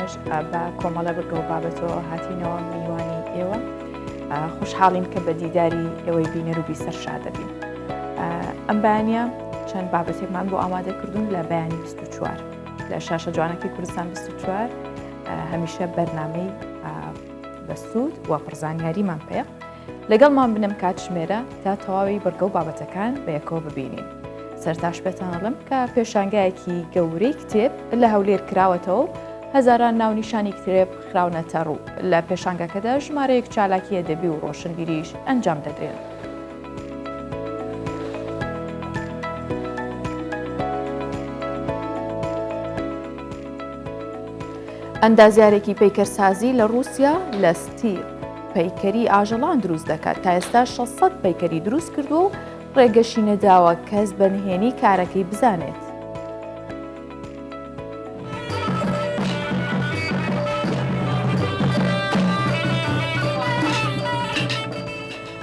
ئێمەش بە کۆمەڵە بەرگە و بابەتەوە هاتینەوە میوانی ئێوە خوشحاڵین کە بە دیداری ئێوەی بینەر و بیسەر شاد دەبین. ئەم بەیانیە چەند بابەتێکمان بۆ ئامادە کردوون لە بەیانی 24 لە شاشە جوانەکەی کوردستان 24 هەمیشە بەرنامەی بەسوود و پڕزانیاریمان پێ لەگەڵمان بنەم کاتژمێرە تا تەواوی بەرگە و بابەتەکان بە یەکەوە ببینین. سەرتاش پێتانەڵم کە پێشانگایەکی گەورەی کتێب لە هەولێر کراوەتەوە و هەزاران ناونیشانی کتێب خراونەتە ڕوو لە پێشانگەکەدا ژمارەیەک چالاکی ئەدەبی و ڕۆشنبیریش ئەنجام دەدرێن. ئەندازیارێکی پەیکەرسازی لە رووسیا لە ستیل پەیکەری ئاژەڵان دروست دەکات تا ئێستا 600 پەیکەری دروست کردو و ڕێگەشی نەداوە کەس بەنهێنی کارەکەی بزانێت.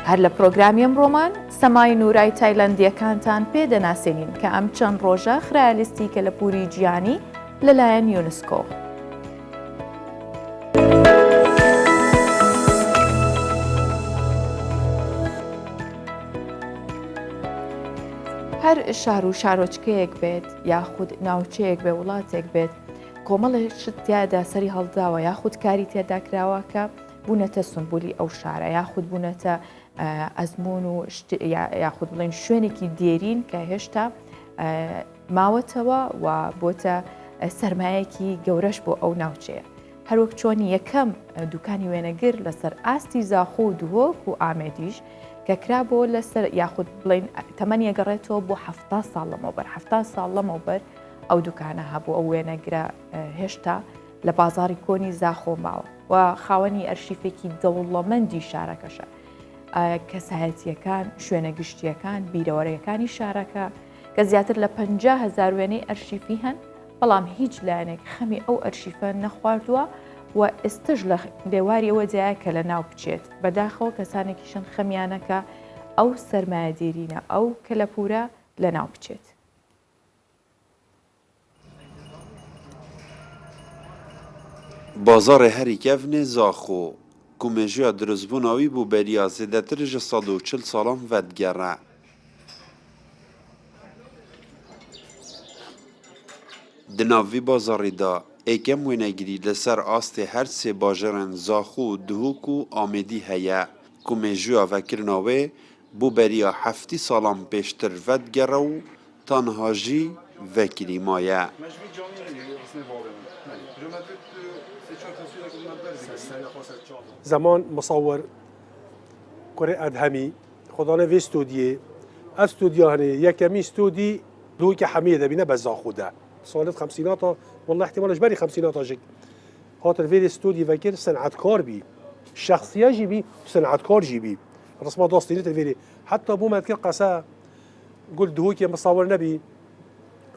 هەر لە پرۆگرامی ئەمڕۆمان سەمای نورای تایلەندیەکانتان پێدەناسێنین کە ئەم چەند ڕۆژە خرایلیستی کە لە پووری گیانی لەلایەن یونسکۆ. هەر شار و شارۆچکەیەک بێت یاخود ناوچەیەک بێ وڵاتێک بێت کۆمەڵی شت تیادا سەری هەڵداوە یاخود کاری تێدا کراوە کە بوونەتە سمبولی ئەو شارە یاخود بوونەتە ئەزمون و یاخود بڵێن شوێنێکی دێرین کە هێشتا ماوەتەوە و بۆتە سەرمایەکی گەورەش بۆ ئەو ناوچەیە. هەروەک چۆنی یەکەم دوکانی وێنەگر لەسەر ئاستی زاخۆ و دووۆک و ئامێدیش کە کرا بۆ لەسەر یاخود بڵێن تەمەنی ئەگەڕێتەوە بۆ 70 ساڵ لەمەوبەر 70 ساڵ لەمەوبەر ئەو دوکانە هەبوو ئەو وێنەگرە هێشتا لە بازاڕی کۆنی زاخۆ ماوە و خاوەنی ئەرشیفێکی دەوڵەمەندی شارەکەشە. کەسایەتیەکان شوێنە گشتیەکان بیرەوەرەکانی شارەکە کە زیاتر لە 50,000 وێنەی ئەرشیفی هەن بەڵام هیچ لایەنێک خەمی ئەو ئەرشیفە نەخواردووە و ئێستش لە دێواری ئەوە جایە کە لە ناو بچێت بەداخەوە کەسانێکیشن خەمیانەکە ئەو سەرمایەدێرینە ئەو کەلەپورە لە ناو بچێت. بازارê herî kevnê Zaxo ku mejûya dirûzbûna wî bû beriya zêdetir ji 140 salan vedgere. Di nav vî bazarê da êkem wênegirî li ser astê her sê bajarên Zaxo, Duhok û Amêdî heye ku mejûya vekirina wê bû beriya 70 salan pêştir vedgere û tanha jî vekirî maye. زمان مصور كوري أدهمي خدانا في استوديو استوديو هني يكمي استودي دوك حميدة بينا بزاخوده سالة خمسيناتا والله احتمال اجباري خمسيناتا جك خاطر في استوديو فكر صنعتكار بي شخصية جيبي صنعتكار جيبي رسمة داستينيت الفيدي حتى بو ما تكر قسا قلت دوك مصور نبي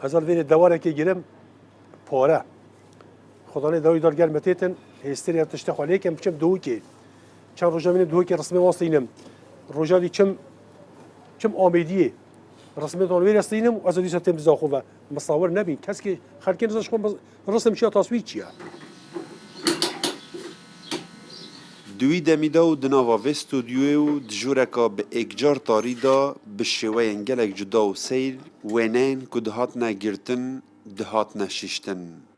هذا الفيدي الدوارة كي جرم بورا خدانا دوي دار قال متيتن هستري تشتغل عليك بشم دوكي كان رجال دوكي رسمي واصلينم رجالي كم آمدیه رسمي دانوی رسلينم و از دیسا تم زاخوه مصور نبین کسی که خلکین ازش کن رسم چیا تصویر چیا دوی دمیدا و دناوا و استودیوی و دجورکا به اکجار تاریدا به شوه انگلک جدا و سیر وینین که دهات نگرتن دهات نشیشتن.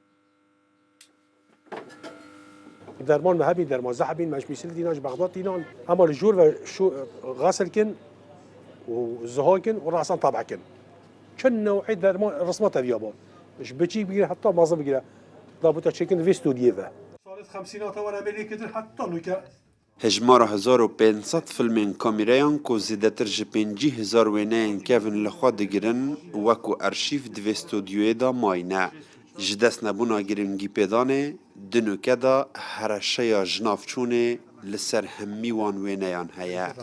درمان مهبین درمان زحبین مش میسل دیناش بغداد دینان اما الجور و شو غسل کن و زها کن و رأسا طبع کن چن نوعی درمان رسمات بیابان مش بچی بگیره حتی مازه بگیره دابوتا چکن وی استودیو و سالت 50 تا ورا بلی کدر حتی نوکا هجمار 1500 فیلمین کامیرایان کو زیدتر ج 50,000 وینین کevin لخوا دگرن وکو ارشیف دو استودیوی دا ماینه جدس نبونا گرنگی پیدانه دنوکه دا هرشه یا جنافچونه لسر همی وان وینیان هیا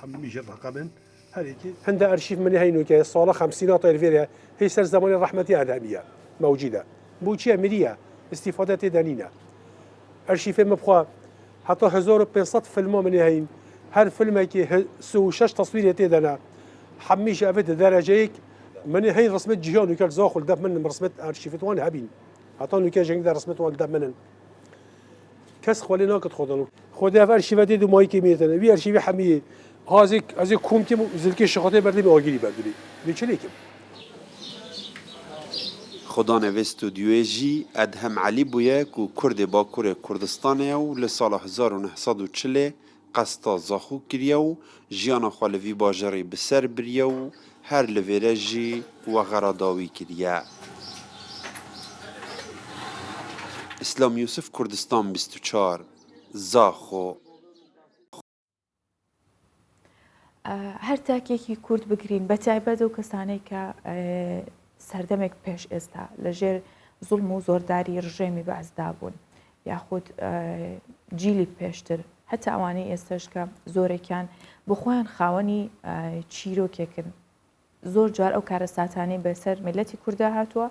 همی جر رقمن هریکی هند ارشیف منی هینو که سال 50 تا الفيريا هي سر زمان الرحمتي ادميه موجوده بوچی مریه استفاده دنینه ارشیف مبخوا حتی 1500 فیلم منی هین هر فیلمی که 36 تصویر تدنا حمیش افت درجه یک منی هین رسمت جهان وكال زاخل دف من رسمت ارشيفت وان هبين حتا نوکه جنگ در رسمت وال دمنن کس خالی ناکت خودانو خود اف ارشیوتی دو ماهی که میتونه وی ارشیوی همیه از کومتی زلکی شخاطه بردی به آگیری بردی بیچلی که خدا نوی استودیوی جی ادهم علی بویه که کرد باکور کردستانه و لسال 1940 قصد زاخو کریه و جیان خالوی باجری بسر بریه و هر لویره جی و غراداوی کریه. اسلام یوسف کردستان 24 زاخو هەر تاکێکی کورد بگرین بە تایبەت و کەسانەی کە سەردەمێک پێش ئێستا لەژێر زوڵم و زۆرداری ڕژێمی بەعزدا بوون یاخود جیلی پێشتر هەتا ئەوانەی ئێستش کە زۆرێکیان بخۆیان خاوەنی چیرۆکێکن زۆر جار ئەو کارە ساتانەی بەسەر میلەتی کووردا هاتووە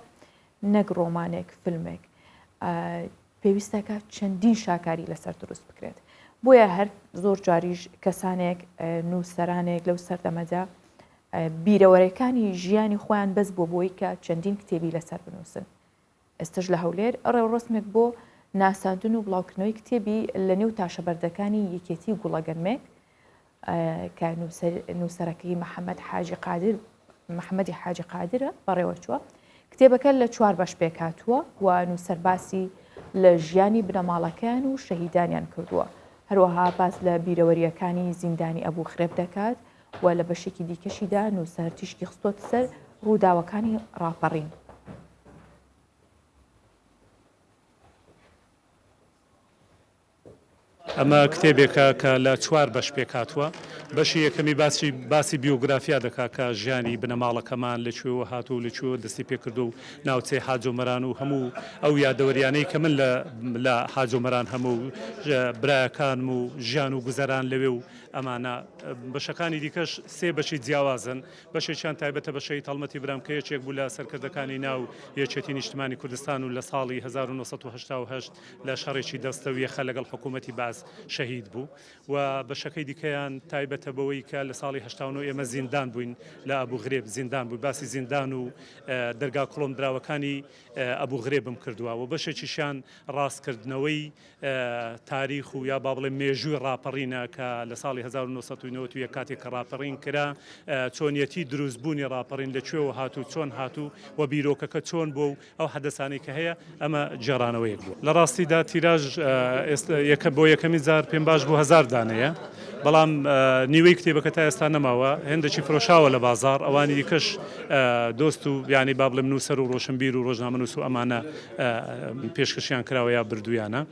نەک ڕۆمانێک فیلمێک پێویستەکە چەندین شاکاری لەسەر دروست بکرێت بۆیە هەر زۆر جاریش کەسانێک نووسەرانێک لەو سەردەمەدا بیرەوەرەکانی ژیانی خۆیان بەس بۆ بۆی کە چەندین کتێبی لەسەر بنووسن ئێستش لە هەولێر ڕێوڕسمێک بۆ ناساندن و بڵاوکردنەوەی کتێبی لە نێو تاشەبەردەکانی یەکێتی گوڵەگەرمێک کە نووسەرەکەی محەممەدی حاجی قادرە بەڕێوەچووە کتێبەکە لە 4 بەش پێک هاتووە و نووسەر باسی لە ژیانی بنەماڵەکان و شەهیدانیان کردووە هەروەها باس لە بیرەوەریەکانی زیندانی ئەبوو خرێب دەکات و لە بەشێکی دیکەشیدا نووسەر تیشکی خستۆتە سەر ڕووداوەکانی ڕاپەڕین. ئەمە کتێبێکە کە لە 4 بەش پێک هاتووە بەشی یەکەمی باسی بیۆگرافیا دەکا کە ژیانی بنەماڵەکەمان لەکوێوە هاتوو لەکوێوە دەستی پێکردو و ناوچەی حاجۆمەران و هەموو ئەو یادەوەریانەی کە من لە حاجۆمەران هەموو برایەکانم و ژیان و گوزەران لەوێ و ئەمانە بەشەکانی دیکەش 3 بەشی جیاوازن بەشێکیان تایبەتە بەشەی تەڵمەتی برام کە یەکێک بوو لە سەرکردەکانی ناو یەکێتی نیشتمانی کوردستان و لە ساڵی 1970 لە شەڕێکی دەستەویەخە لەگەڵ حکوومەتی باز شەهید بوو و بەشەکەی دیکەیان تایبەتە بەوەی کە لە ساڵی 1970 ئێمە زیندان بووین لە ئەبوو غرێب زیندان بوو باسی زیندان و دەرگا کڵۆم دراوەکانی ئەبوو غرێبم کردووە و بەشێکیشان ڕاستکردنەوەی تاریخ و یا با بڵێ مێژووی ڕاپەڕینە کە لە ساڵی 1990 کاتێک کە ڕاپەڕین کرا چۆنیەتی دروستبوونی ڕاپەڕین لەکوێوە هاتوو چۆن هاتوو و بیرۆکەکە چۆن بوو و ئەو حەدەسانی کە هەیە ئەمە جێڕانەوەیەک بوو لە ڕاستیدا تیراژ بۆ یەکەمی جار پێم باش بوو 1000 دانەیە بەڵام نیوەی کتێبەکە تا ئێستا نەماوە هێندێکی فرۆشاوە لە بازار ئەوانی دیکەش دۆست و یانی با بڵێم نووسەر و ڕۆشنبیر و ڕۆژنامەنووس و ئەمانە پێشکەشیان کراوە یا بردویانە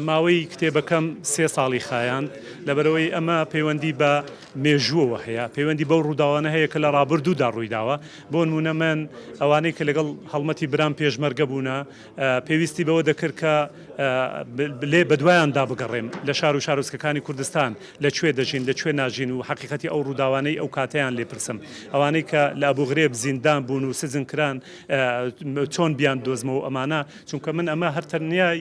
ماوەی کتێبەکەم 3 ساڵی خایاند لەبەرەوەی ئەمە پەیوەندی بە مێژووەوە هەیە پەیوەندی بەو ڕووداوانە هەیە کە لە ڕابردوودا ڕوویداوە بۆ نمونە من ئەوانەی کە لەگەڵ هەڵمەتی برام پێشمەرگە بوونە پێویستی بەوە دەکرد کە لێ بەدوایاندا بگەڕێم لە شار و شارۆچکەکانی کوردستان لەکوێ دەژین لەکوێ ناژین و حەقیقەتی ئەو ڕووداوانەی ئەو کاتەیان لێپرسم ئەوانەی کە لە ئەبوو غرێب زیندان بوون و سزن کران چۆن بیان دۆزمەوە ئەمانە چونکە من ئەمە هەرتەنیای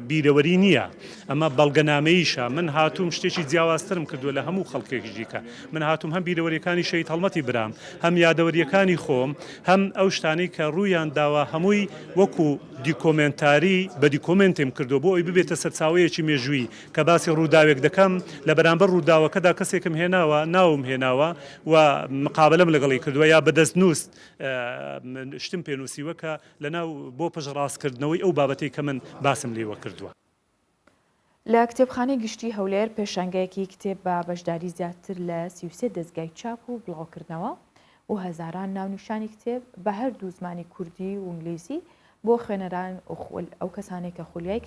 بیرەوەری نییە ئەمە بەڵگەنامەیشە من هاتووم شتێکی جیاوازترم کردووە لە هەموو خەڵکێکی دیکە من هاتووم هەم بیرەوەریەکانی شەید هەڵمەتی برام هەم یادەوەریەکانی خۆم هەم ئەو شتانەی کە ڕوویان داوە هەمووی وەکو دیکۆمنتاری بە دیکۆمنتیم کردو بۆ ئەوی ببێتە سەرچاوەیەکی مێژووی کە باسی ڕووداوێک دەکەم لە بەرامبەر ڕووداوەکەدا کەسێکم هێناوە ناوم هێناوە و مقابلەم لەگەڵی کردووە یا بەدەست نووست شتم پێنووسیوە کە لەناو بۆ پشت ڕاستکردنەوەی ئەو بابەتەی کە من باسم لێوە کردووە لە کتێبخانەی گشتی هەولێر پێشانگەیەکی کتێب بە بەشداری زیاتر لە 33 دەستگای چاپ و بڵاوکردنەوە و هەزاران ناونیشانی کتێب بە هەردوو زمانی کوردی و ئینگلیزی بۆ خوێنەران ئەو کەسانێک کە خولیای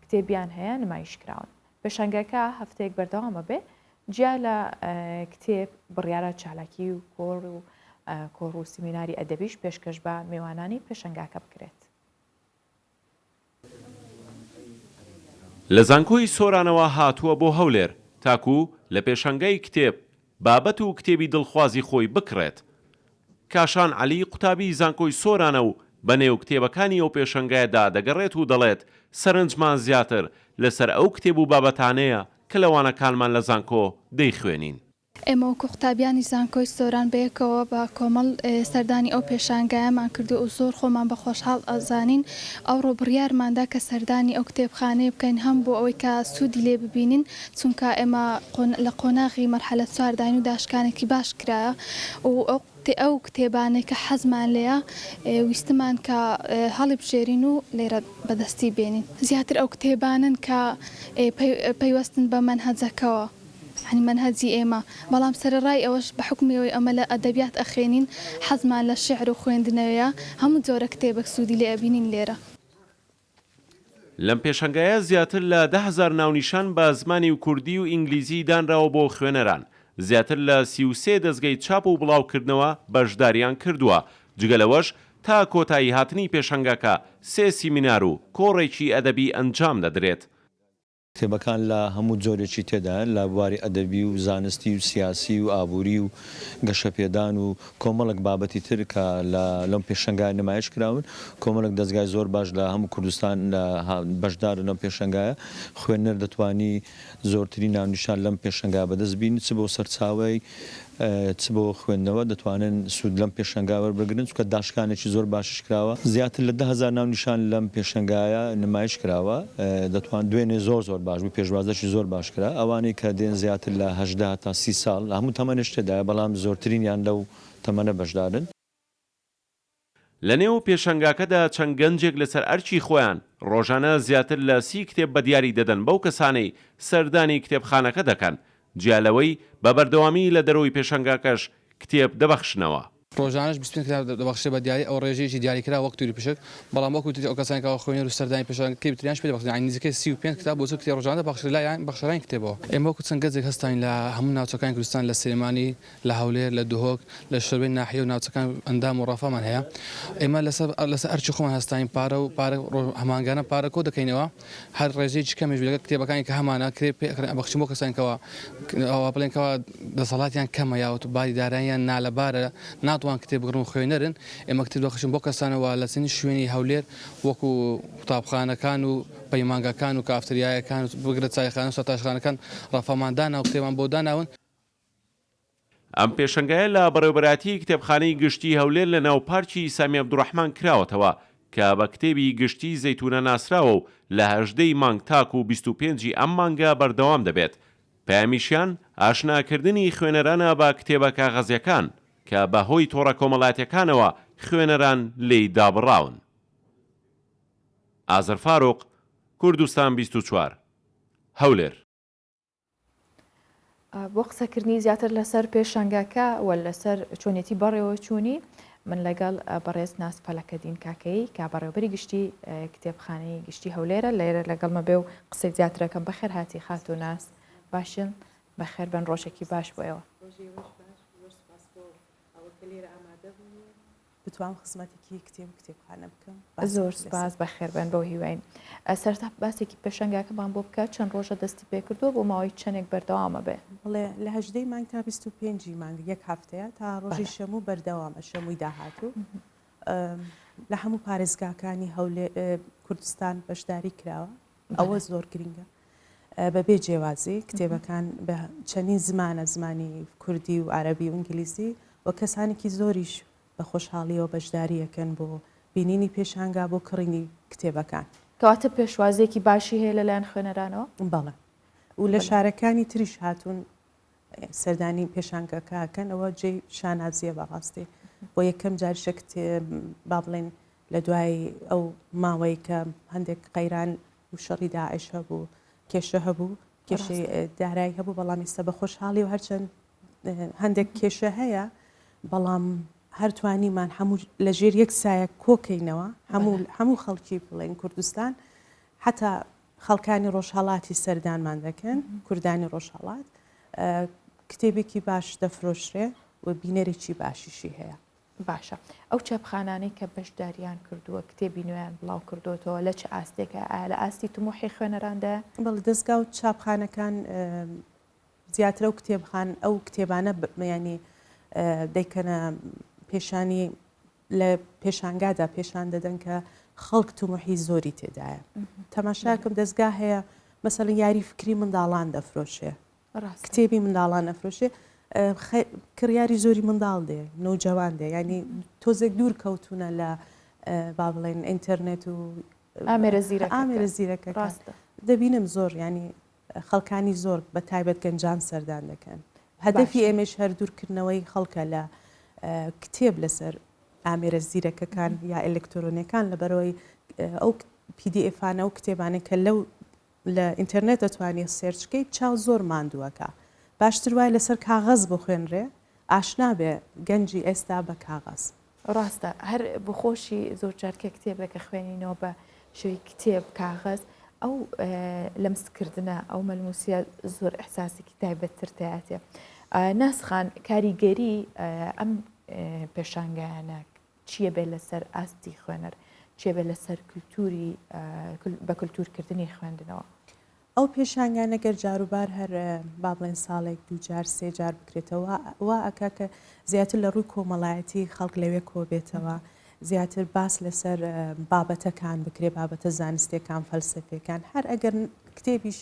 کتێبیان هەیە نمایشکراون پێشانگەکە هەفتەیەک بەردەوامە بێ جیا لە کتێب بڕیارە چالاکی و کۆڕ و سیمیناری ئەدەبیش پێشکەش بە میوانانی پێشەنگاکە بکرێت. لە زانکۆی سۆرانەوە هاتووە بۆ هەولێر تاکو لە پێشەنگای کتێب بابەت و کتێبی دڵخوازی خۆی بکرێت. کاشان عەلی قوتابی زانکۆی سۆرانە و بە نێو کتێبەکانی ئەو پێشەنگایەدا دەگەڕێت و دەڵێت سەرنجمان زیاتر لەسەر ئەو کتێب و بابەتانەیە کە لەوانەکانمان لە زانکۆ دەیخوێنین. ئێمە وەکو قوتابیانی زانکۆی سۆران بەیەکەوە بە کۆمەڵ سەردانی ئەو پێشانگایەمان کردو و زۆر خۆمان بە خۆشحاڵ ئەزانین ئەوڕۆ بڕیارماندا کە سەردانی ئەو کتێبخانەیە بکەین هەم بۆ ئەوەی کە سوودی لێ ببینین چونکە ئێمە لە قۆناغی مەرحەلە 4 داین و داشکانێکی باش کرایە و ئەو کتێبانەی کە حەزمان لێیە ویستمان کە هەڵی بژێرین و لێرە بەدەستی بێنین زیاتر ئەو کتێبانن کە پەیوەستن بە مەنهەجەکەوە ینی منهەجی ئێمە بەڵام سەرڕای ئەوەش بە حکمیەوەی ئەمە لە ئەدەبیات ئەخێنین حەزمان لە شعر و خوێندنەوەیە هەموو جۆرە کتێبە سوودی لێ ئەبینین لێرە لەم پێشەنگایە زیاتر لە 10,000 ناونیشان بە زمانی و کوردی و ئینگلیزی دانراوە بۆ خوێنەران زیاتر لە 33 دەستگای چاپ و بڵاوکردنەوە بەشداریان کردووە جگەلەوەش تا کۆتایی هاتنی پێشەنگەکە 3 سیمینار و کۆڕێکی ئەدەبی ئەنجام دەدرێت کتێبەکان لە هەموو جۆرێکی تێدا لە بواری ئەدەبی و زانستی و سیاسی و ئابووری و گەشەپێدان و کۆمەڵک بابەتی تر کە لەم پێشەنگای نمایش کراون کۆمەڵک دەستگای زۆر باش لە هەموو کوردستان بەشدار لەم پێشەنگایە خوێنەر دەتوانی زۆرترین ناونیشان لەم پێشەنگا بەدەست بین چ بۆ سەرچاوی چ بۆ خوێندنەوە دەتوانن سوود لەم پێشەنگا وەربگرن چونکە داشکانێکی زۆر باشش کراوە زیاتر لە 10,000 ناونیشان لەم پێشەنگایە نمایش کراوە دەتوان دوێنێ زۆر باش بوو پێشوازەشی زۆر باش کرا ئەوانەی کە دێن زیاتر لە 18 تا 30 ساڵ هەموو تەمەنش تێدایە بەڵام زۆرترینیان لەو تەمەنە بەشدارن لە نێو پێشەنگاکەدا چەند گەنجێک لەسەر ئەرچی خۆیان ڕۆژانە زیاتر لە 30 کتێب بە دیاری دەدەن بەو کەسانەی سەردانی کتێبخانەکە دەکەن جیالەوەی بە بەردەوامی لە دەرەوەی پێشەنگاکەش کتێب دەبەخشنەوە ڕۆژانش 20 کتاب دەبەخشێ بە دیاری ئەو ڕێژەیەکی دیاریکرا وەک تووری پێشک بەڵام وەکو ئەو کەسانێکەوە خوێنەر و سەردانی پێشەنگەکەی بتریانش پێ دەبەخشن یعنی نزیکەی 35 کتاب بۆ کتێب ڕۆژانە دەبەخشرا لایەن بەخشەرانی کتێبەوە ئێمە وەکو چەند گەنجێک هەستین لە هەموو ناوچەکانی کوردستان لە سلێمانی لە هەولێر لە دوهۆک لە شەروێن ناحیە و ناوچەکان ئەندام و ڕافامان هەیە ئێمە لەسەر ئەرچی خۆمان هەستین پارە و پارە هەمانگانە پارە کۆ دەکەینەوە هەر ڕێژەیەکی کەمیش لەگە کتێبەکانی کە هەمانە بەخشین بۆ کەسانکەوە ئەوە بڵێنکەوە دەسەڵاتیان کەمە یاوت باری داراییان نالەبارە ناتوان کتێب بگڕن خوێنەرن ئێمە کتێب دەخشین بۆ کەسانەوە لە چنی شوێنی هەولێر وەکو قوتابخانەکان و پەیمانگەکان و کافتریایەکان بگرێت چایخانە و سەتاشخانەکان ڕەفەماندانا و کتێبان بۆ داناون ئەم پێشەنگایە لە بەڕێوەبەراتی کتێبخانەی گشتی هەولێر لە ناو پارکی سامی عەبدوڕەحمان کراوەتەوە کە بە کتێبی گشتی زەیتونە ناسراوە و لە 18 مانگ تاک و 25 ئەم مانگە بەردەوام دەبێت پەیامیشیان ئاشناکردنی خوێنەرانە بە کتێبە کاغەزیەکان کە بەهۆی تۆڕە کۆمەڵاتیەکانەوە خوێنەران لێی دابڕاون ئازەر فاروق کوردستان 24 هەولێر بۆ قسەکردنی زیاتر لەسەر پێشەنگاکە و لەسەر چۆنێتی بەڕێوە چوونی من لەگەڵ بەڕێز ناسپەلەکەدین کاکەی کا بەڕێوەبەری گشتی کتێبخانەی گشتی هەولێرە لێرە لەگەڵمە بێ و قسەی زیاترەکەم بەخێر هاتی خات و ناس باشن بەخێر بن ڕۆژێکی باش بۆەوە بتوان خزمەتێکی کتێبخانە بکەم زۆر سپاس بەخێر بن بۆ هیوین سەرتا باسێکی پێشەنگاکەمان بۆ بکە چەند ڕۆژە دەستی پێکردووە بۆ ماوەی چەندێک بەردەوامە بێ بڵێ لە 18 مانگ تا 25 مانگ یەک هەفتەیە تا ڕۆژی شەموو بەردەوامە شەمووی داهاتوو لە هەموو پارێزگاکانی کوردستان بەشداری کراوە ئەوە زۆر گرنگە بەبێ جێوازی کتێبەکان بە چەندین زمانە زمانی کوردی و عەرەبی و ئینگلیزی و کەسانێکی زۆریش بە خۆشحاڵیەوە بەشداریەکەن بۆ بینینی پێشانگا بۆ کڕینی کتێبەکان کەواتە پێشوازێکی باشی هەیە لەلایەن خوێنەرانەوە بەڵێ و لە شارەکانی تریش هاتوون سەردانی پێشانگەکەکەن ئەوە جێ شانازیە بەڕاستی بۆ یەکەم جارشە با بڵێن لە دوای ئەو ماوەی کە هەندێک قەیران و شەڕی داعش هەبوو کێشە هەبوو کێشەی دارایی هەبوو بەڵام ئێستا بە خۆشحاڵی و هەرچەند هەندێک کێشە هەیە بەڵام هەرتوانیمان هەموو لە ژێر یەک سایە کۆکەینەوە هەموو خەڵکی بڵێن کوردستان حتا خەڵکانی ڕۆژهەڵاتی سەردانمان دەکەن کوردانی ڕۆژهەڵات کتێبێکی باش دەفرۆشرێ و بینەرێکی باشیشی هەیە باشە ئەو چەپخانانەی کە بەشداریان کردووە کتێبی نوێیان بڵاو کردوەوە لە چه ئاستێکە لە ئاستی تومۆحی خوێنەراندا بەڵ دەستگا و چاپخانەکان زیاترە و کتێبخان ئەو کتێبانە ینی دەیکەنە پێشانی لە پێشانگادا پێشان دەدەن کە خەڵک تومۆحی زۆری تێدایە تەماشاکەم دەستگا هەیە مەسەڵەن یاری فکری منداڵان دەفرۆشێ کتێبی منداڵان نەفرۆشێ کڕیاری زۆری منداڵ دێ نەوجەوان دێ ینی تۆزێک دوور کەوتونە لە با بڵێن ئینتەرنێت و ئامێرە زیرەکە دەبینم زۆر ینی خەڵکانی زۆر بە تایبەت گەنجان سەردان دەکەن هەدەفی ئێمەش هەر دوورکردنەوەی خەڵکە لە کتێب لەسەر ئامێرە زیرەکەکان یا ئەلکترۆنیەکان لەبەرەوەی ئەو PDFانە و کتێبانە کە لەو لە ئینتەرنێت دەتوانێت سێرچکەیت چاو زۆر ماندووەکە باشتر وای لەسەر کاغەز بخوێنرێ ئاشنا بێ گەنجی ئێستا بە کاغەز ڕاستە هەر بخۆشی زۆر جارکە کتێبێکە خوێنینەوە بە شوی کتێب کاغەز ئەو لەمسکردنە ئەو مەلموسیە زۆر ئەحساسێکی تایبەتتر تایاتێ ناسخان کاریگەری ئەم پێشانگایانە چییە بێ لەسەر ئاستی خوێنەر چێ بێ لەسەر کللتوری بە کللتورکردنی خوێندنەوە ئەو پێشانگانە گەر جاروبار هەر با بڵێن ساڵێک دووجار سێجار بکرێتەوە وا ئەکا کە زیاتر لە ڕووی کۆمەڵایەتی خەڵک لەوێ کۆبێتەوە زیاتر باس لەسەر بابەتەکان بکرێ بابەتە زانستیەکان فەلسفەکان هەر ئەگەر کتێبیش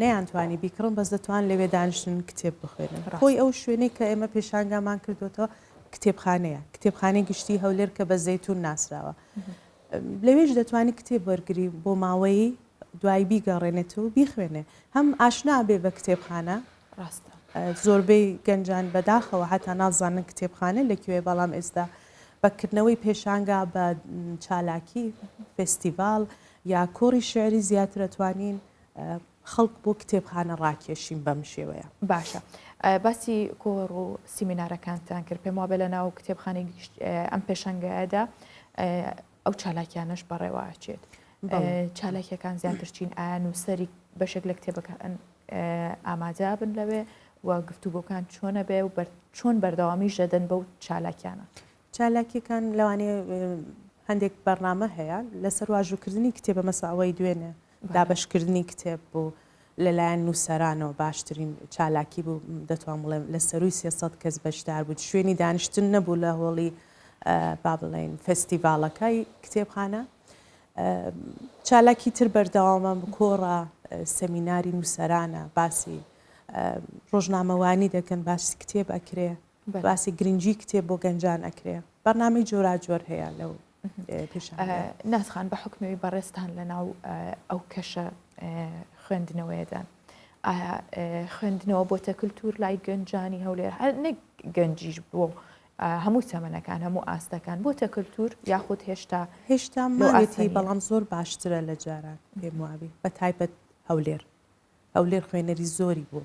نەیانتوانی بیکڕن بەس دەتوان لەوێ دانیشتن کتێب بخوێنن خۆی ئەو شوێنەی کە ئێمە پێشانگامان کردوێتەوە کتێبخانەیە کتێبخانەی گشتی هەولێر کە بە زەیتون ناسراوە لەوێش دەتوانی کتێب وەرگری بۆ ماوەی دوای بیگەڕێنێت و بیخوێنێ هەم ئاشنا بێ بە کتێبخانە ڕاستە زۆربەی گەنجان بەداخەوە هەتا نازانن کتێبخانە لەکوێ بەڵام ئێستا بەکردنەوەی پێشانگا بە چالاکی فستیڤال یا کۆڕی شعری زیاتر دەتوانین خەڵک بۆ کتێبخانە ڕاکێشین بەم شێوەیە باشە باسی کۆڕ و سیمینارەکانتان کرد پێم وابێ لە ناو کتێبخانەی ئەم پێشەنگایەدا ئەو چالاکیانش بەڕێوەچێت چالاکیەکان زیاتر چین ئایا نووسەری بەشێک لە کتێبەکان ئاماجا بن لەوێ و گفتوگۆکان چۆنە بێ و چۆن بەردەوامی ژەدەن بەو چالاکیانە چالاکیەکان لەوانەیە هەندێک بەرنامە هەیە لەسەر واژووکردنی کتێبە مەساوای دوێنێ دابشکردنی کتێب بوو لەلایەن نووسەرانەوە باشترین چالاکی بوو دەتوان بڵێم لە سەروی 300 کەس بەشدار بوو شوێنی دانیشتن نەبوو لە هۆڵی با بڵێن فستیڤالەکەی کتێبخانە چالاکی تر بەردەوامە کۆڕە سەمیناری نووسەرانە باسی ڕۆژنامەوانی دەکەن باسی کتێب ئەکرێ باسی گرنگجی کتێب بۆ گەنجان ئەکرێ بەرنامەی جۆراجۆر هەیە لەو ناسخان بە حکمەوەی بەڕێستان لە ناو ئەو کەشە خوێندنەوەیدان ئایا خوێندنەوە بۆتە کللتور لای گەنجانی هەولێر هەر نەک گەنجیش بۆ هەموو چەمەنەکان هەموو ئاستەکان بۆتە کللتور یاخود هێشتا ماڵێتی بەڵام زۆر باشترە لە جاران پێم وابی بە تایبەت هەولێر خوێنەری زۆری بۆ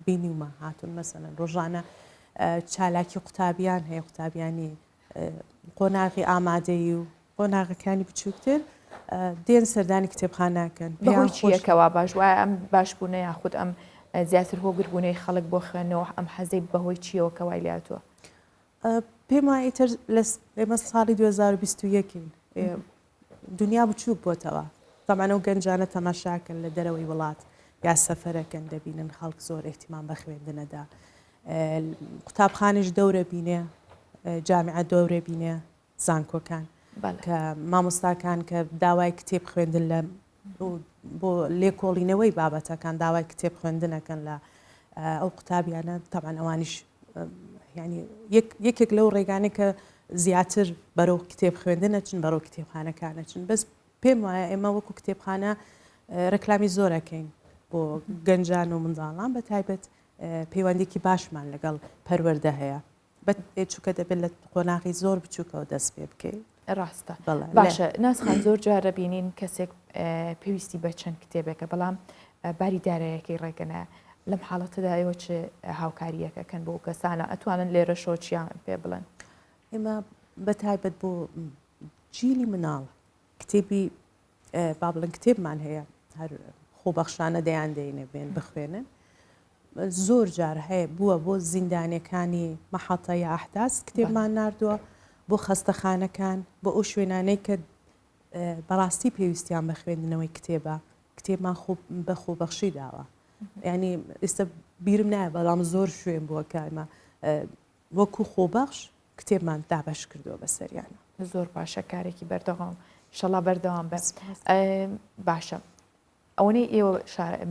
بینیمە هاتون مەسەن ڕۆژانە چالاکی قوتابیان هەیە قوتابیانی قۆناغی ئامادەی و قۆناغەکانی بچووکتر دێن سەردانی کتێبخانەکەن بەهۆی چیەکەوا باش وایە ئەم باشبوونە یاخود ئەم زیاتر هۆگربوونەی خەڵک بۆ خوێنەوە ئەم حەزەی بەهۆی چیەوە کەوای لاتوە پێم وایە ئیتر ئێمە ساڵی 2021 دنیا بچووک بۆتەوە تەمانە و گەنجانە تەماشاکەن لە دەرەوەی وڵات یا سەفەرەکەن دەبینن خەڵک زۆر احتیمام بە خوێندنەدا قوتابخانەش دەورە بینێ جامعە دەورە بینێ زانکۆکان کە مامۆستاکان کە داوای کتێب خوێندن لە بۆ لێکۆڵینەوەی بابەتەکان داوای کتێب خوێندنەکەن لە ئەو قوتابیانە تەمان ئەوانیش ینی یەکێک لەو ڕێگانێک کە زیاتر بەرەو کتێب خوێندنە چن بەرەو کتێبخانەکانە چن بەس پێم وایە ئێمە وەکو کتێبخانە ڕێکلامی زۆرەکەین بۆ گەنجان و منداڵان بە تایبەت پەیوەندێکی باشمان لەگەڵ پەروەردە هەیە چووکە دەبێت لە قۆناغی زۆر بچووکەوە دەست پێ بکەیت ڕاستە باشە ناسخان زۆر جارە بینین کەسێک پێویستی بە چەند کتێبێکە بەڵام باریدارەیەکی ڕێگەنە لەم حاڵەتەدایەوە چ هاوکاریەکەکەن بۆ کەسانە ئەتوانن لێرە شۆچیان پێ بڵێن ئێمە بە تایبەت بۆ جیلی مناڵ کتێبی با بڵێن کتێبمان هەیە هەر خۆبەخشانە دەیان دەینێ بێن بخوێنن زۆر جار هەیە بووە بۆ زیندانیەکانی مەحەتە ئەحداس کتێبمان ناردووە بۆ خەستەخانەکان بۆ ئەو شوێنانەی کە بەڕاستی پێویستیان بە خوێندنەوەی کتێبە کتێبمان بە خۆبەخشی داوە ینی ئێستا بیرم نایە بەڵام زۆر شوێن بووە کارمە وەکو خۆبەخش کتێبمان دابش کردووە بەسەریانە زۆر باشە کارێکی بەردەوام شەڵا بەردەوام بە باشە ئەوەی ئێوە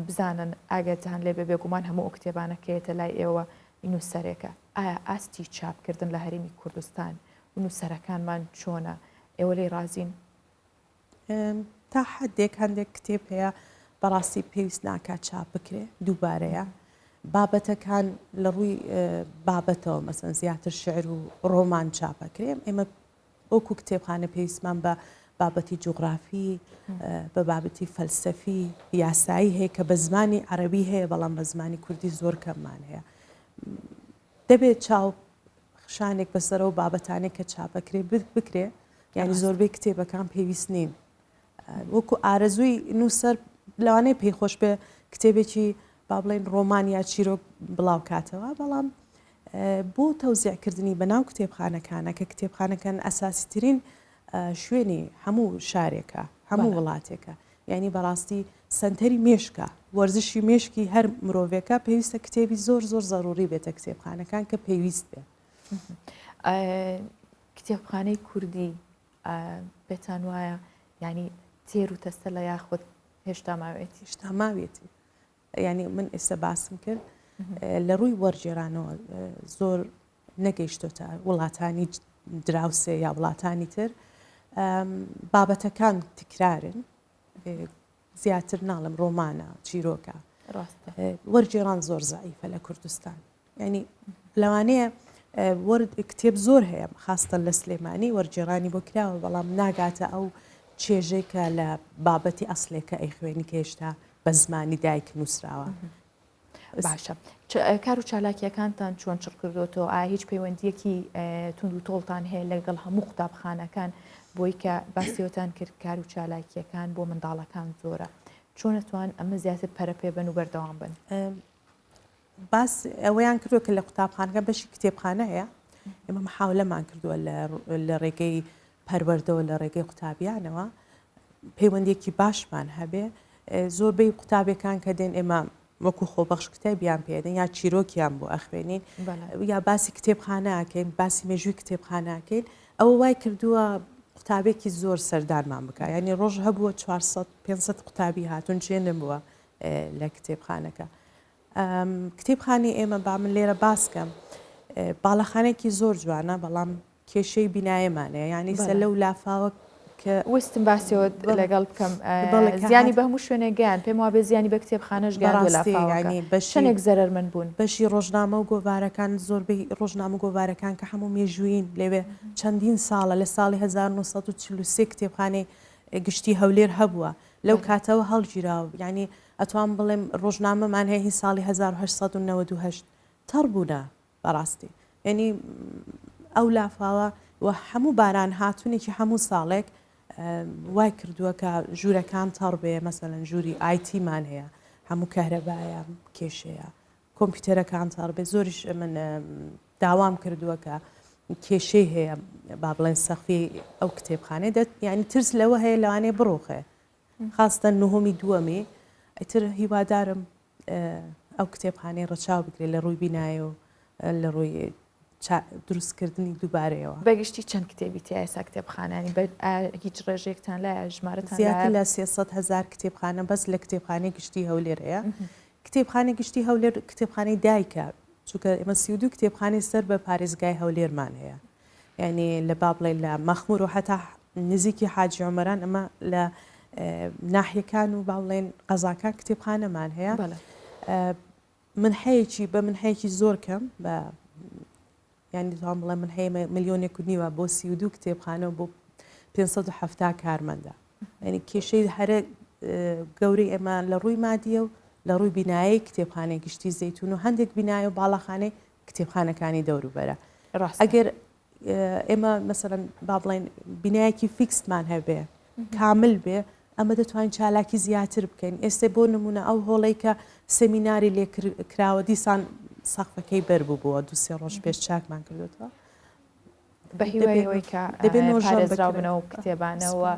بزانن ئاگاتان لێ بە بێگومان هەموو کتێبانەکەیتە لای ئێوە نووسەرێکە ئایا ئاستی چاپکردن لە هەرێمی کوردستان و نووسەرەکانمان چۆنە ئێوە لێ رازین تا حدێک هەندێک کتێب هەیە بەڕاستی پێویست ناکات چاپ بکرێ دووبارەیە بابەتەکان لە ڕووی بابەتەوە مەسەن زیاتر شعر و ڕۆمان چاپەکرێ ئێمە وەکو کتێبخانە پێویستمان بە بابەتی جوغرافی بە بابەتی فەلسەفی یاسایی هەیە کە بە زمانی عەرەبی هەیە بەڵام بە زمانی کوردی زۆر کەممان هەیە دەبێت چاو خشانێک بەسەرەوە بابەتانێک کە چاپەکرێ بکرێ یعنی زۆربەی کتێبەکان پێویست نین وەکو ئارەزووی نووسەر لەوانەیە پێیخۆش بێ کتێبێکی با بڵێن ڕۆمان یا چیرۆک بڵاو کاتەوە بەڵام بۆ تەوزیعکردنی بەناو کتێبخانەکانە کە کتێبخانەکان ئەساسیترین شوێنی هەموو شارێکە هەموو وڵاتێکە یعنی بەڕاستی سنتەری مێشکە وەرزشی مێشکی هەر مرۆڤێکە پێویستە کتێبی زۆر زۆر زەڕوری بێتە کتێبخانەکان کە پێویست بێ کتێبخانەی کوردی بێتان وایە ینی تێر و تەستە لە یاخود هێشتا ماوێتی هێشتا ماوێتی ینی من ئێستا باسم کرد لە ڕووی وەرجێرانەوە زۆر نەگەیشتۆتە وڵاتانی دراوسێ یا وڵاتانی تر بابەتەکان تکرارن زیاتر ناڵم ڕۆمانە چیرۆکە وەرجێران زۆر زعیفە لە کوردستان ینی لەوانەیە کتێب زۆر هەیە خاستە لە سلێمانی وەرجێرانی بۆ کراوە بەڵام ناگاتە ئەو چێژێکە لە بابەتی ئەسلێکە ئەی خوێنی کە هێشتا بە زمانی دایک نووسراوە باشە کار و چالاکیەکانتان چۆن چڕ کردوتەوە ئایا هیچ پەیوەندیەکی تونند و تۆڵتان هەیە لەگەڵ هەموو قوتابخانەکان بۆی کە باسیۆتان کرد کار و چالاکیەکان بۆ منداڵەکان زۆرە چۆن ئەتوان ئەمە زیاتر پەرەپێ بن و بەردەوام بن باس ئەوەیان کردووە کە لە قوتابخانەکە بەشی کتێبخانە هەیە ئێمە محاولەمان کردووە لە ڕێگەی پەروەردەوە لە ڕێگەی قوتابیانەوە پەیوەندیەکی باشمان هەبێ زۆربەی قوتابەکان کە دێن ئێمە وەکو خۆبەخش کتێبیان پێدەن یا چیرۆکیان بۆ ئەخوێنین یا باسی کتێبخانەکەین باسی مێژووی کتێبخانەکەین ئەوە وای کردووە قوتابێکی زۆر سەردانمان بکە ینی ڕۆژ هەبووە 400-500 قوتابی هاتون چێنم بووە لە کتێبخانەکە کتێبخانی ئێمە با من لێرە باسکەم باڵەخانێکی زۆر جوانە بەڵام کێشەی بینایەمانەیە ینی سەر لەو لافاوە کە وستم باسیەوە لەگەڵ بکەم زیانی بە هەموو شوێنە گەیان پێم وابێ زیانی بە کتێبخانەش گەیان شنێک زەرەر من بوون بەشی ڕۆژنامە و گۆوارەکان زۆربەی ڕۆژنامە گۆوارەکان کە هەموو مێژوین لێوێ چەندین ساڵە لە ساڵی 1940 کتێبخانەی گشتی هەولێر هەبووە لەو کاتەوە هەڵگیراوە ینی ئەتوان بڵێم ڕۆژنامەمان هەیە هی ساڵی 1898 تەڕ بوونە بەڕاستی ینی ئەو لافاوە و هەموو باران هاتوونێکی هەموو ساڵێک وای کردووە کە ژوورەکان تەڕ بێ مەسەلەن ژووری ئایتیمان هەیە هەموو کارەبایە کێشەیە کۆمپیوتەرەکان تەڕ بێ زۆریش من داوام کردووە کە کێشەی هەیە با بڵێن سەخفی ئەو کتێبخانەی ینی ترس لەوە هەیە لەوانەیە بڕۆخێ خاستە نهۆمی دووەمی ئەیتر هیوادارم ئەو کتێبخانەی ڕەچاو بگرێت لە ڕووی بینایە و لە ڕووی دروستکردنی دووبارەیەوە بەگشتی چەند کتێبی تایسا کتێبخانانی هیچ ڕێژێکتان لە ژمارەتان زیاتر لە 300,000 کتێبخانە بەس لە کتێبخانەی گشتی هەولێر هەیە کتێبخانەی گشتی هەولێر کتێبخانەی دایکە چونکە ئێمە 32 کتێبخانەی سەر بە پارێزگای هەولێرمان هەیە یعنی لە با بڵێ لە مەخمور و هەتا نزیکی حاجی عومەران ئەمە لە ناحیەکان و با بڵێن قەزاکان کتێبخانەمان هەیە من هەیەکی بە من هەیەکی زۆر کەم بە ینی توان بڵێ من هەیە ملیۆنێک و نیوە بۆ 32 کتێبخانە و بۆ 570 کارمەندە ینی کێشەی هەرە گەورەی ئێمە لە ڕووی مادیە و لە ڕووی بینایی کتێبخانەی گشتی زەیتون و هەندێک بینایە و باڵەخانەی کتێبخانەکانی دەوروبەرە ئەگەر ئێمە مەسەرەن با بڵێن بینایەکی فیکسمان هەبێ کامل بێ ئەمە دەتوانین چالاکی زیاتر بکەین ئێستا بۆ نمونە ئەو هۆڵەی کە سەمیناری لێ کراوە دیسان سەقفەکەی بەربوو بووە 2-3 ڕۆژ پێش چاکمان کردوەوە بە هیوایەوەی کە پارێزراو بنەوە کتێبانەوە